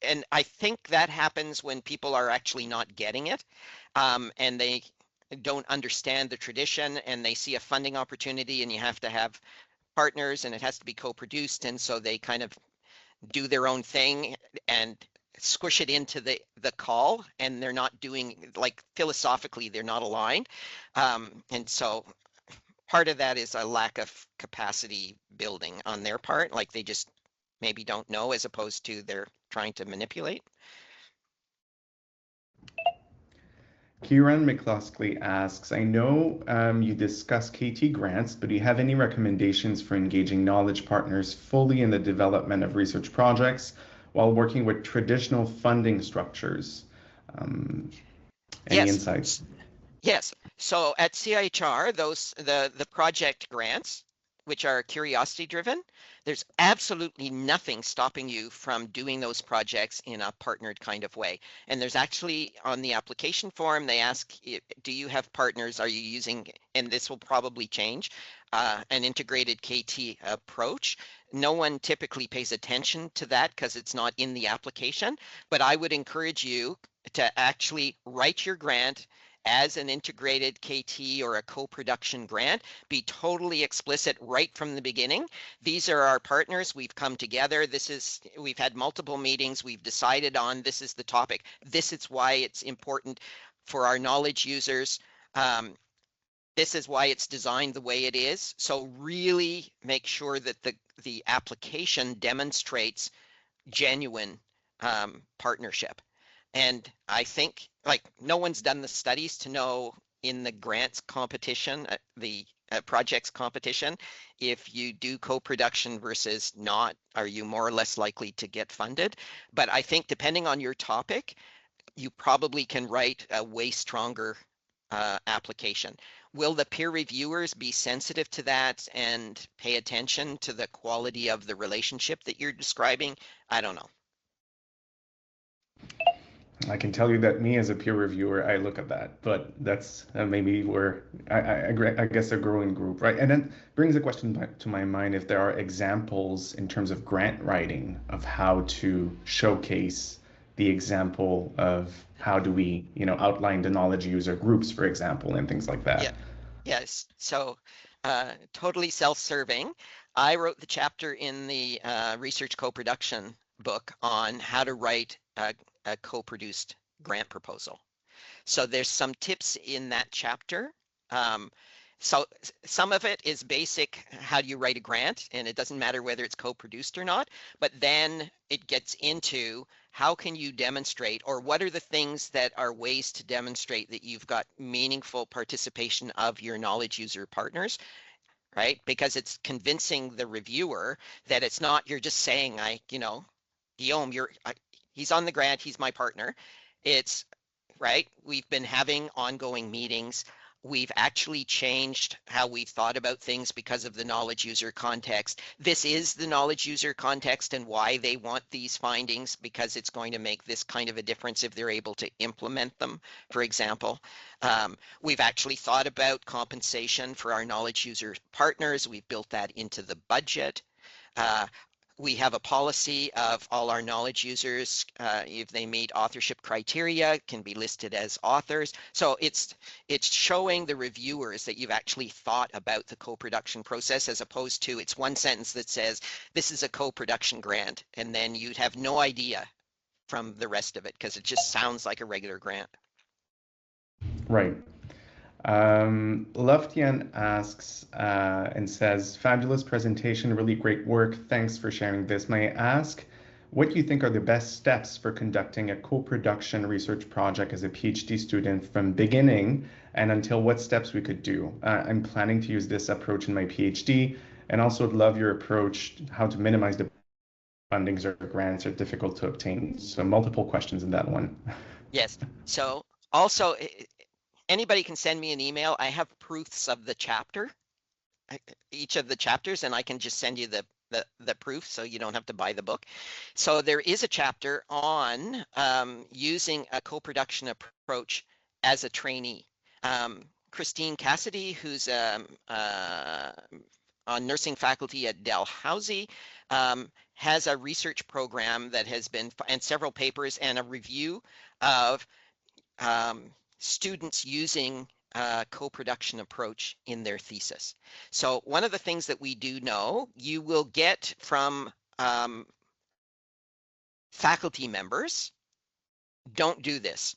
and I think that happens when people are actually not getting it, and they don't understand the tradition, and they see a funding opportunity, and you have to have partners, and it has to be co-produced, and so they kind of do their own thing and squish it into the call, and they're not doing, like, philosophically they're not aligned, and so part of that is a lack of capacity building on their part, like they just maybe don't know as opposed to they're trying to manipulate. Kieran McCluskey asks, I know you discuss KT grants, but do you have any recommendations for engaging knowledge partners fully in the development of research projects while working with traditional funding structures? Any insights? Yes. So at CIHR, the project grants, which are curiosity driven, there's absolutely nothing stopping you from doing those projects in a partnered kind of way. And there's actually on the application form, they ask, do you have partners? Are you using, and this will probably change, an integrated KT approach? No one typically pays attention to that because it's not in the application, but I would encourage you to actually write your grant as an integrated KT or a co-production grant. Be totally explicit right from the beginning. These are our partners. We've come together. We've had multiple meetings. We've decided on this is the topic. This is why it's important for our knowledge users. This is why it's designed the way it is. So really make sure that the application demonstrates genuine partnership. And I think, like, no one's done the studies to know in the grants competition, the projects competition, if you do co-production versus not, are you more or less likely to get funded? But I think depending on your topic, you probably can write a way stronger application. Will the peer reviewers be sensitive to that and pay attention to the quality of the relationship that you're describing? I don't know. I can tell you that me as a peer reviewer, I look at that, but that's maybe where I guess a growing group, right? And then brings a question to my mind if there are examples in terms of grant writing of how to showcase the example of how do we, outline the knowledge user groups, for example, and things like that. Yeah. Yes. So totally self-serving. I wrote the chapter in the research co-production book on how to write a co-produced grant proposal. So there's some tips in that chapter. So some of it is basic, how do you write a grant? And it doesn't matter whether it's co-produced or not, but then it gets into how can you demonstrate, or what are the things that are ways to demonstrate that you've got meaningful participation of your knowledge user partners, right? Because it's convincing the reviewer that it's not, you're just saying, Guillaume, he's on the grant, he's my partner. It's, right, we've been having ongoing meetings. We've actually changed how we've thought about things because of the knowledge user context. This is the knowledge user context and why they want these findings, because it's going to make this kind of a difference if they're able to implement them, for example. We've actually thought about compensation for our knowledge user partners. We've built that into the budget. We have a policy of all our knowledge users, if they meet authorship criteria, can be listed as authors. So it's showing the reviewers that you've actually thought about the co-production process, as opposed to it's one sentence that says, this is a co-production grant, and then you'd have no idea from the rest of it because it just sounds like a regular grant. Right. Luftian asks and says, fabulous presentation, really great work. Thanks for sharing this. May I ask what you think are the best steps for conducting a co-production research project as a PhD student from beginning and until what steps we could do? I'm planning to use this approach in my PhD, and also would love your approach, how to minimize the fundings or grants are difficult to obtain. So multiple questions in that one. Yes. So also, anybody can send me an email. I have proofs of the chapter, each of the chapters, and I can just send you the proof so you don't have to buy the book. So there is a chapter on using a co-production approach as a trainee. Christine Cassidy, who's on nursing faculty at Dalhousie, has a research program that has been, and several papers and a review of students using a co-production approach in their thesis. So one of the things that we do know, you will get from faculty members, don't do this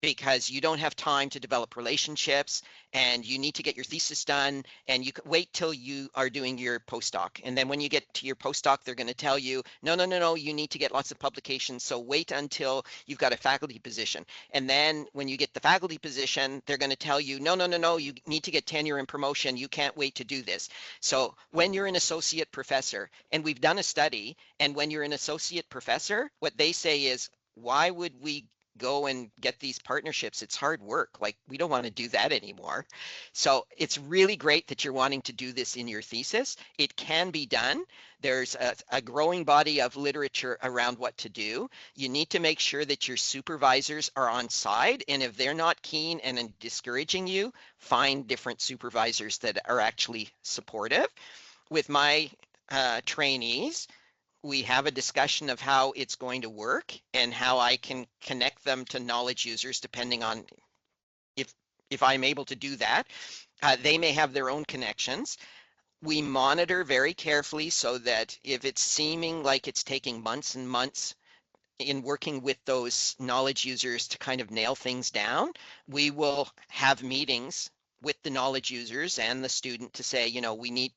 because you don't have time to develop relationships and you need to get your thesis done, and you wait till you are doing your postdoc. And then when you get to your postdoc, they're going to tell you, no, you need to get lots of publications. So wait until you've got a faculty position. And then when you get the faculty position, they're going to tell you, no, you need to get tenure and promotion. You can't wait to do this. So when you're an associate professor, and we've done a study, and when you're an associate professor, what they say is, why would we go and get these partnerships? It's hard work. Like, we don't want to do that anymore. So it's really great that you're wanting to do this in your thesis. It can be done. There's a growing body of literature around what to do. You need to make sure that your supervisors are on side, and if they're not keen and discouraging you, find different supervisors that are actually supportive. With my trainees, we have a discussion of how it's going to work and how I can connect them to knowledge users depending on if if I'm able to do that. They may have their own connections. We monitor very carefully so that if it's seeming like it's taking months and months in working with those knowledge users to kind of nail things down, we will have meetings with the knowledge users and the student to say, we need,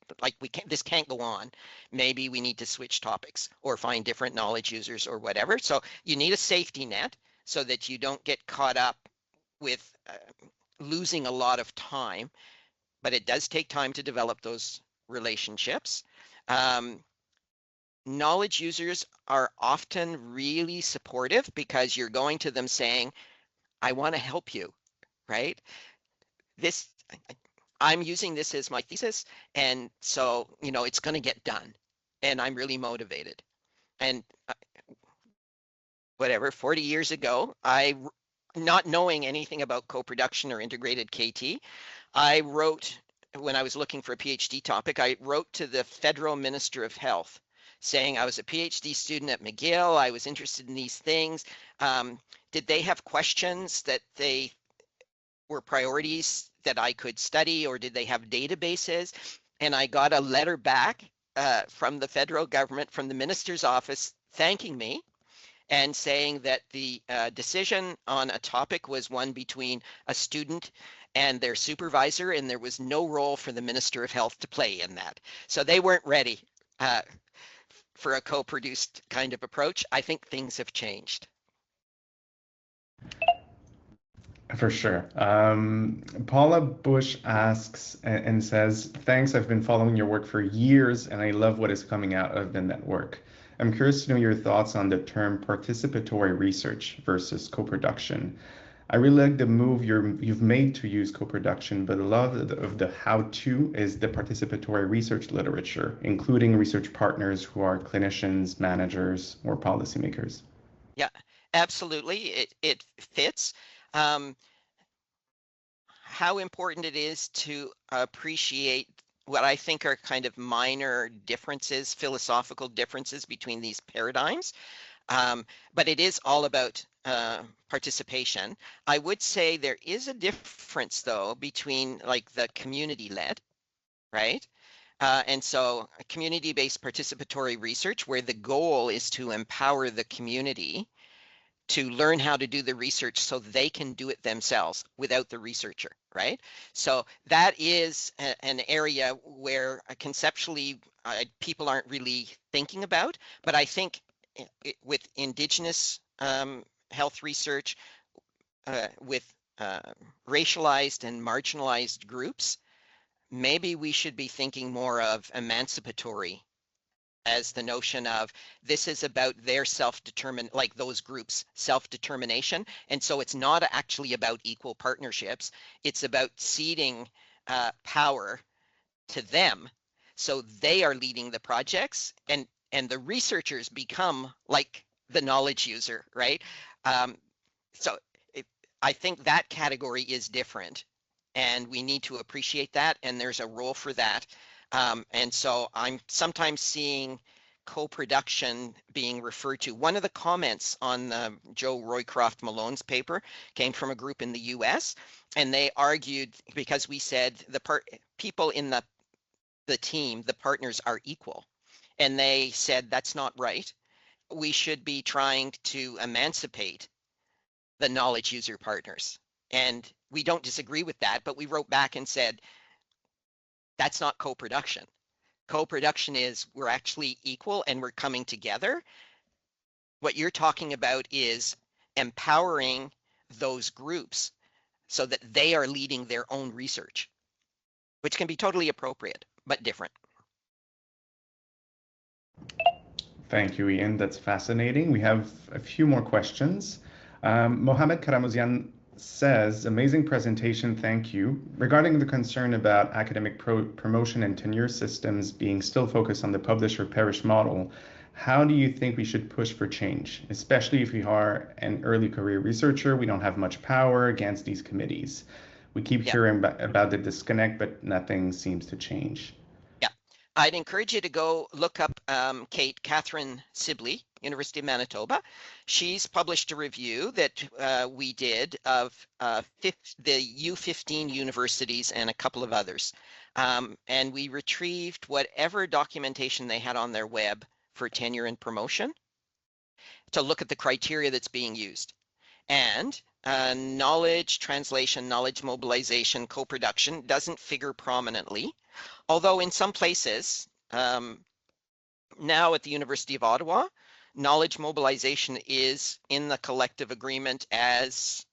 this can't go on. Maybe we need to switch topics or find different knowledge users or whatever. So you need a safety net so that you don't get caught up with losing a lot of time, but it does take time to develop those relationships. Knowledge users are often really supportive because you're going to them saying, I want to help you, right? I'm using this as my thesis, and so, it's going to get done, and I'm really motivated. And 40 years ago, not knowing anything about co-production or integrated KT, I wrote, when I was looking for a PhD topic, I wrote to the Federal Minister of Health saying I was a PhD student at McGill, I was interested in these things. Did they have questions that they were priorities that I could study, or did they have databases? And I got a letter back from the federal government, from the minister's office, thanking me and saying that the decision on a topic was one between a student and their supervisor, and there was no role for the Minister of Health to play in that. So they weren't ready for a co-produced kind of approach. I think things have changed. For sure. Paula Bush asks and says, thanks, I've been following your work for years and I love what is coming out of the network. I'm curious to know your thoughts on the term participatory research versus co-production. I really like the move you've made to use co-production, but a lot of the how-to is the participatory research literature, including research partners who are clinicians, managers, or policymakers. Yeah, absolutely. It fits. How important it is to appreciate what I think are kind of minor differences, philosophical differences between these paradigms. But it is all about participation. I would say there is a difference, though, between like the community-led, right? And so community-based participatory research, where the goal is to empower the community to learn how to do the research so they can do it themselves without the researcher, right? So that is an area where conceptually people aren't really thinking about, but I think with Indigenous health research, with racialized and marginalized groups, maybe we should be thinking more of emancipatory as the notion of this is about their self-determined, like those groups' self-determination. And so it's not actually about equal partnerships. It's about ceding power to them. So they are leading the projects and the researchers become like the knowledge user, right? I think that category is different and we need to appreciate that. And there's a role for that. And so I'm sometimes seeing co-production being referred to. One of the comments on Joe Roycroft Malone's paper came from a group in the US, and they argued because we said people in the team, the partners are equal. And they said that's not right. We should be trying to emancipate the knowledge user partners. And we don't disagree with that, but we wrote back and said, that's not co-production. Co-production is we're actually equal and we're coming together. What you're talking about is empowering those groups so that they are leading their own research, which can be totally appropriate, but different. Thank you, Ian. That's fascinating. We have a few more questions. Mohamed Karamuzian says, amazing presentation, thank you. Regarding the concern about academic promotion and tenure systems being still focused on the publish or perish model, how do you think we should push for change? Especially if we are an early career researcher, we don't have much power against these committees. We keep hearing about the disconnect, but nothing seems to change. Yeah, I'd encourage you to go look up Catherine Sibley University of Manitoba. She's published a review that we did of the U15 universities and a couple of others. And we retrieved whatever documentation they had on their web for tenure and promotion to look at the criteria that's being used. And knowledge translation, knowledge mobilization, co-production doesn't figure prominently, although in some places, now at the University of Ottawa, knowledge mobilization is in the collective agreement as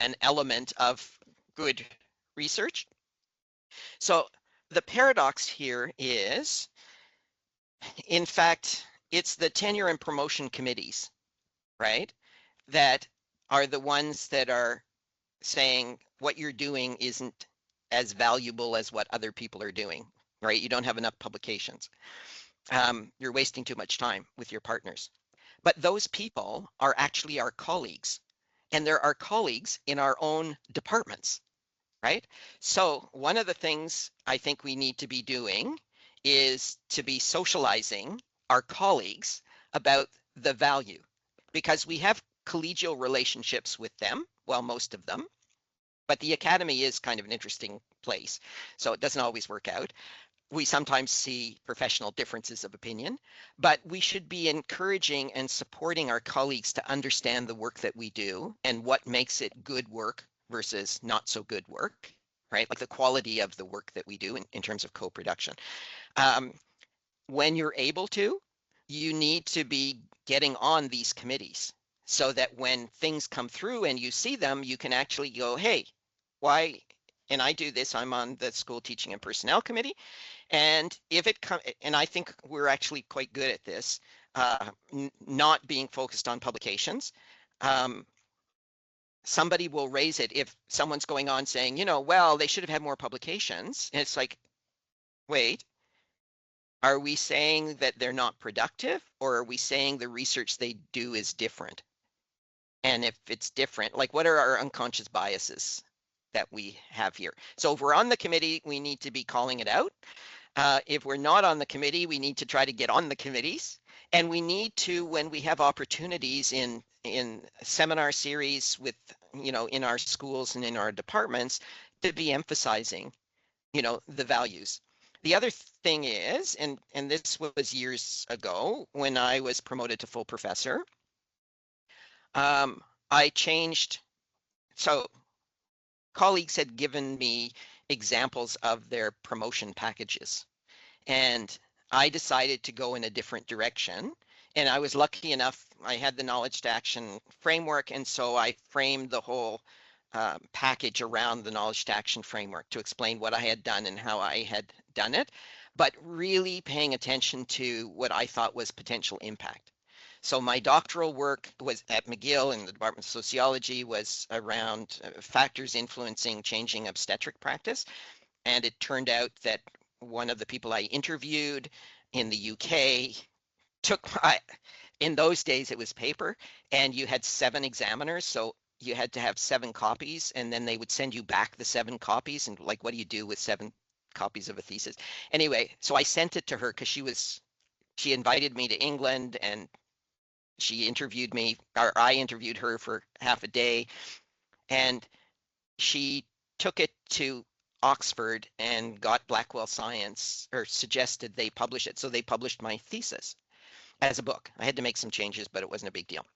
an element of good research. So the paradox here is, in fact, it's the tenure and promotion committees, right, that are the ones that are saying what you're doing isn't as valuable as what other people are doing, right? You don't have enough publications. You're wasting too much time with your partners. But those people are actually our colleagues, and they're our colleagues in our own departments, right? So one of the things I think we need to be doing is to be socializing our colleagues about the value, because we have collegial relationships with them, well, most of them, but the academy is kind of an interesting place, so it doesn't always work out. We sometimes see professional differences of opinion, but we should be encouraging and supporting our colleagues to understand the work that we do and what makes it good work versus not so good work, right? Like the quality of the work that we do in terms of co-production. When you're able to, you need to be getting on these committees so that when things come through and you see them, you can actually go, hey, why? And I do this, I'm on the school teaching and personnel committee. And if it comes, and I think we're actually quite good at this, not being focused on publications. Somebody will raise it if someone's going on saying, you know, well, they should have had more publications. And it's like, wait, are we saying that they're not productive, or are we saying the research they do is different? And if it's different, like what are our unconscious biases that we have here? So if we're on the committee, we need to be calling it out. If we're not on the committee, we need to try to get on the committees. And we need to, when we have opportunities in seminar series with, you know, in our schools and in our departments, to be emphasizing, you know, the values. The other thing is, and this was years ago when I was promoted to full professor, I changed. So colleagues had given me examples of their promotion packages, and I decided to go in a different direction. And I was lucky enough, I had the knowledge to action framework, and so I framed the whole package around the knowledge to action framework to explain what I had done and how I had done it, but really paying attention to what I thought was potential impact. So my doctoral work was at McGill in the Department of Sociology, was around factors influencing changing obstetric practice. And it turned out that one of the people I interviewed in the UK took in those days it was paper, and you had 7 examiners. So you had to have 7 copies, and then they would send you back the 7 copies. And like, what do you do with 7 copies of a thesis? Anyway, so I sent it to her because she invited me to England, and she interviewed me, or I interviewed her for half a day, and she took it to Oxford and got Blackwell Science, or suggested they publish it. So they published my thesis as a book. I had to make some changes, but it wasn't a big deal.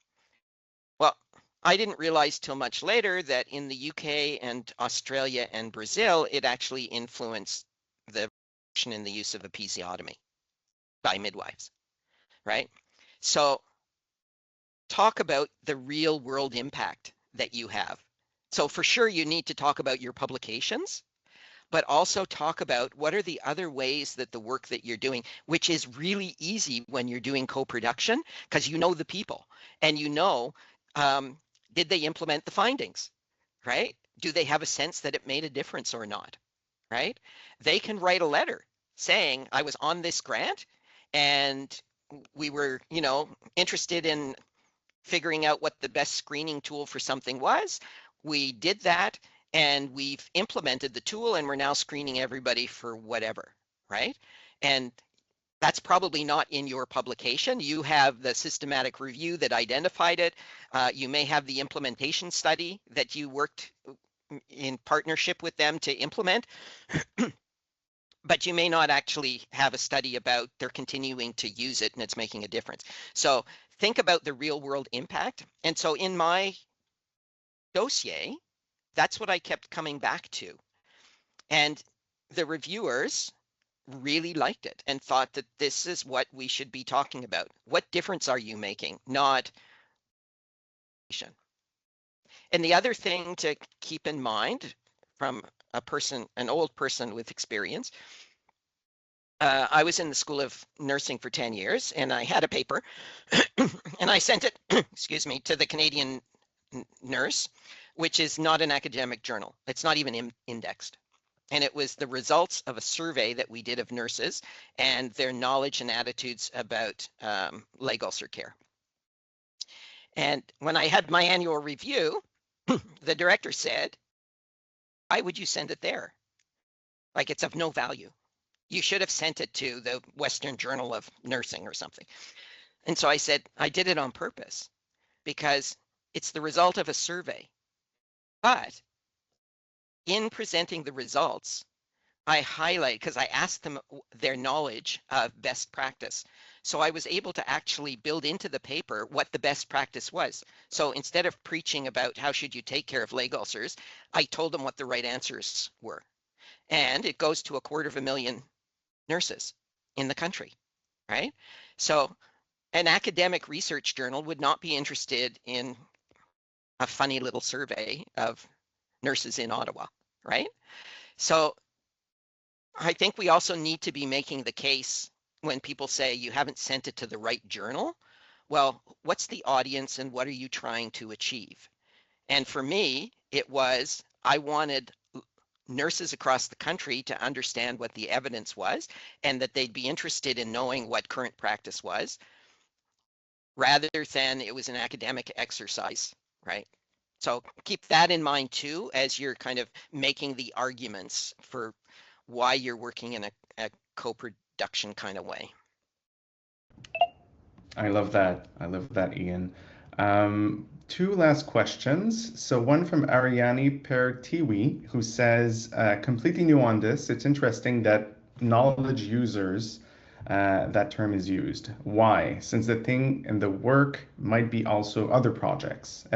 Well, I didn't realize till much later that in the UK and Australia and Brazil, it actually influenced the reduction in the use of episiotomy by midwives, right? So talk about the real world impact that you have. So for sure, you need to talk about your publications, but also talk about what are the other ways that the work that you're doing, which is really easy when you're doing co-production, because you know the people and you know, did they implement the findings, right? Do they have a sense that it made a difference or not, right? They can write a letter saying, I was on this grant and we were, you know, interested in figuring out what the best screening tool for something was. We did that, and we've implemented the tool, and we're now screening everybody for whatever, right? And That's probably not in your publication. You have the systematic review that identified it. You may have the implementation study that you worked in partnership with them to implement, but you may not actually have a study about they're continuing to use it and it's making a difference. So think about the real world impact. And so in my dossier, that's what I kept coming back to. And the reviewers really liked it and thought that this is what we should be talking about. What difference are you making? Not. And the other thing to keep in mind from a person, an old person with experience, I was in the School of Nursing for 10 years and I had a paper and I sent it, excuse me, to the Canadian Nurse, which is not an academic journal. It's not even indexed. And it was the results of a survey that we did of nurses and their knowledge and attitudes about leg ulcer care. And when I had my annual review, the director said, why would you send it there? Like, it's of no value. You should have sent it to the Western Journal of Nursing or something. And so I said, I did it on purpose because it's the result of a survey. But in presenting the results, I highlight, because I asked them their knowledge of best practice. So I was able to actually build into the paper what the best practice was. So instead of preaching about how should you take care of leg ulcers, I told them what the right answers were. And it goes to 250,000 nurses in the country, right? So an academic research journal would not be interested in a funny little survey of nurses in Ottawa, right? So I think we also need to be making the case when people say you haven't sent it to the right journal. Well, what's the audience and what are you trying to achieve? And for me, it was, I wanted nurses across the country to understand what the evidence was and that they'd be interested in knowing what current practice was, rather than it was an academic exercise, right? So keep that in mind too, as you're kind of making the arguments for why you're working in a co-production kind of way. I love that. I love that, Ian. Two last questions. So one from Ariani Pertiwi, who says, completely new on this. It's interesting that knowledge users, that term is used. Why? Since the thing and the work might be also other products,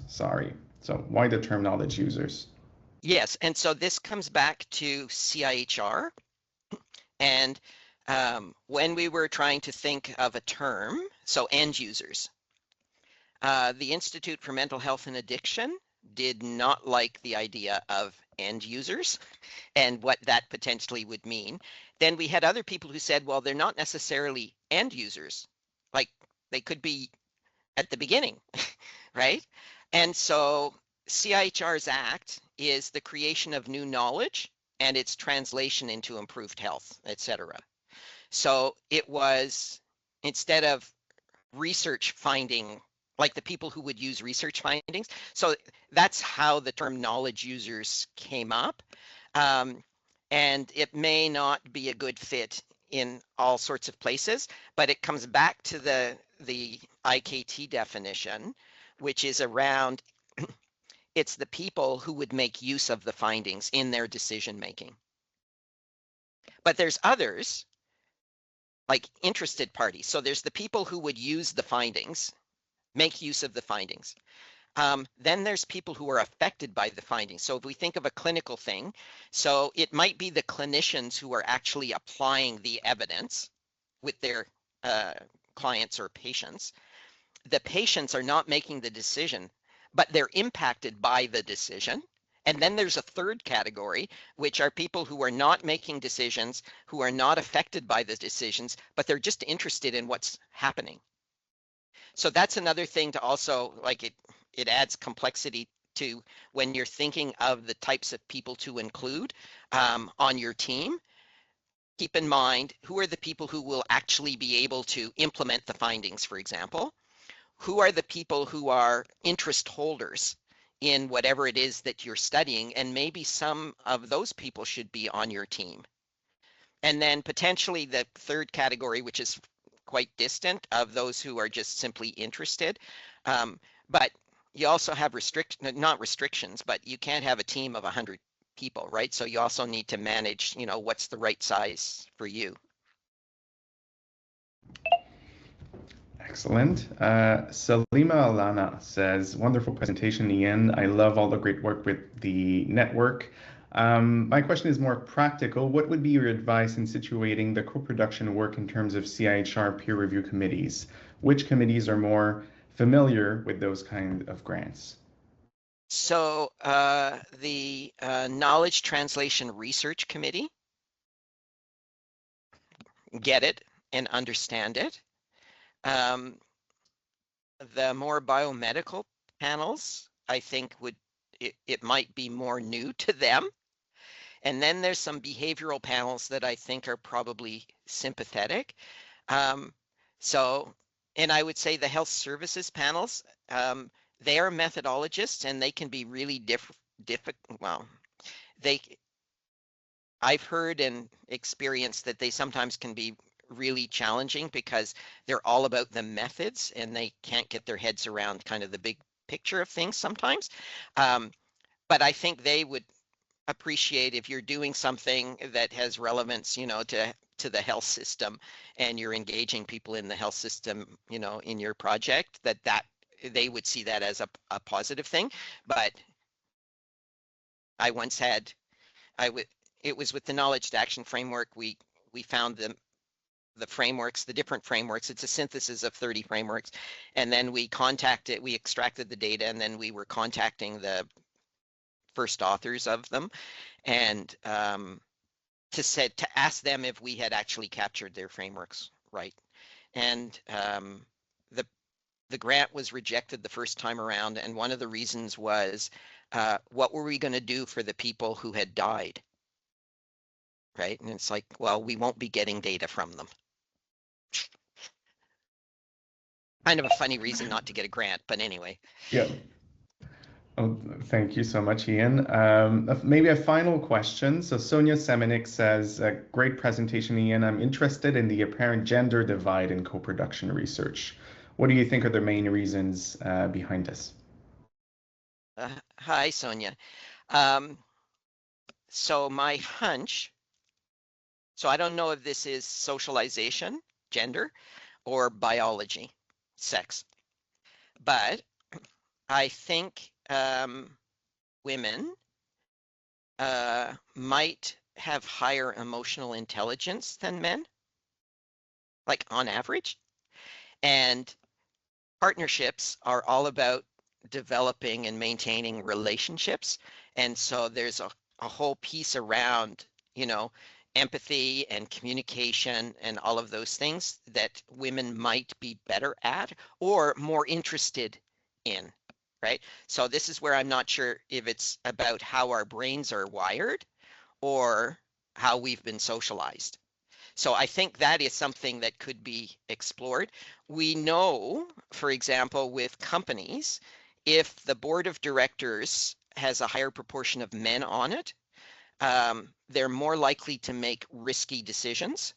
sorry. So why the term knowledge users? Yes, and so this comes back to CIHR. And when we were trying to think of a term, so end users, the Institute for Mental Health and Addiction did not like the idea of end users and what that potentially would mean. Then we had other people who said, well, they're not necessarily end users. Like, they could be at the beginning, right? And so CIHR's Act is the creation of new knowledge and its translation into improved health, etc. So it was, instead of research finding, like the people who would use research findings. So that's how the term knowledge users came up. And it may not be a good fit in all sorts of places, but it comes back to the IKT definition, which is around, it's the people who would make use of the findings in their decision making. But there's others, like interested parties. So there's the people who would use the findings, make use of the findings. Then there's people who are affected by the findings. So if we think of a clinical thing, so it might be the clinicians who are actually applying the evidence with their clients or patients. The patients are not making the decision, but they're impacted by the decision. And then there's a third category, which are people who are not making decisions, who are not affected by the decisions, but they're just interested in what's happening. So that's another thing to also, like, it adds complexity to when you're thinking of the types of people to include on your team. Keep in mind, who are the people who will actually be able to implement the findings, for example? Who are the people who are interest holders in whatever it is that you're studying? And maybe some of those people should be on your team. And then potentially the third category, which is quite distant, of those who are just simply interested. But you also have not restrictions, but you can't have a team of 100 people, right? So you also need to manage, what's the right size for you. Excellent. Salima Alana says, wonderful presentation, Ian. I love all the great work with the network. My question is more practical. What would be your advice in situating the co-production work in terms of CIHR peer review committees? Which committees are more familiar with those kind of grants? So the Knowledge Translation Research Committee, get it and understand it. The more biomedical panels, I think it might be more new to them. And then there's some behavioral panels that I think are probably sympathetic. And I would say the health services panels, they are methodologists and they can be really difficult. Well, I've heard and experienced that they sometimes can be really challenging because they're all about the methods and they can't get their heads around kind of the big picture of things sometimes. But I think they would appreciate if you're doing something that has relevance, to the health system and you're engaging people in the health system, in your project, that they would see that as a positive thing. But I once had, it was with the knowledge to action framework. We found the frameworks, the different frameworks. It's a synthesis of 30 frameworks. And then we extracted the data, and then we were contacting the first authors of them and to ask them if we had actually captured their frameworks right. And the grant was rejected the first time around, and one of the reasons was what were we going to do for the people who had died, right? And it's like, well, we won't be getting data from them. Kind of a funny reason not to get a grant, but anyway. Yeah. Oh, thank you so much, Ian. Maybe a final question. So Sonia Semenik says, great presentation, Ian. I'm interested in the apparent gender divide in co-production research. What do you think are the main reasons behind this? Hi, Sonia. So my hunch, so I don't know if this is socialization, gender, or biology, sex, but I think women might have higher emotional intelligence than men, like on average. And partnerships are all about developing and maintaining relationships. And so there's a whole piece around, empathy and communication and all of those things that women might be better at or more interested in, right? So this is where I'm not sure if it's about how our brains are wired or how we've been socialized. So I think that is something that could be explored. We know, for example, with companies, if the board of directors has a higher proportion of men on it, they're more likely to make risky decisions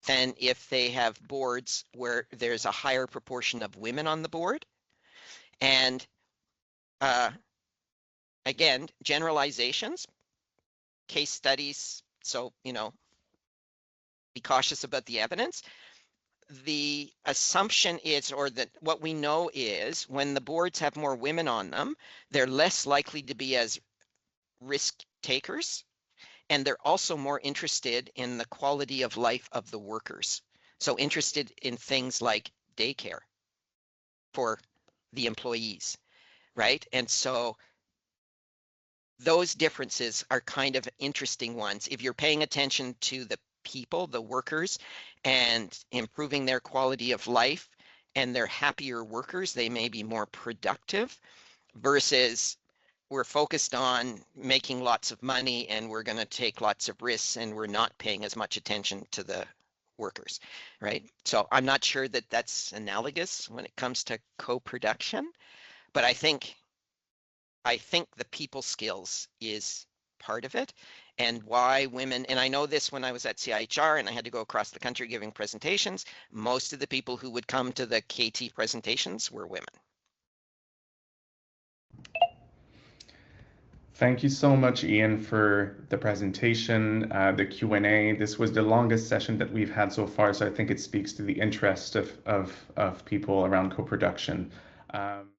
than if they have boards where there's a higher proportion of women on the board. And again, generalizations, case studies, so, be cautious about the evidence. The assumption is, or that what we know is, when the boards have more women on them, they're less likely to be as risk takers, and they're also more interested in the quality of life of the workers. So interested in things like daycare for the employees, right? And so those differences are kind of interesting ones. If you're paying attention to the people, the workers, and improving their quality of life, and they're happier workers, they may be more productive, versus we're focused on making lots of money and we're going to take lots of risks and we're not paying as much attention to the workers, right? So I'm not sure that that's analogous when it comes to co-production, but I think the people skills is part of it. and why women, and I know this when I was at CIHR and I had to go across the country giving presentations, most of the people who would come to the KT presentations were women. Thank you so much, Ian, for the presentation, the Q&A. This was the longest session that we've had so far, so I think it speaks to the interest of people around co-production.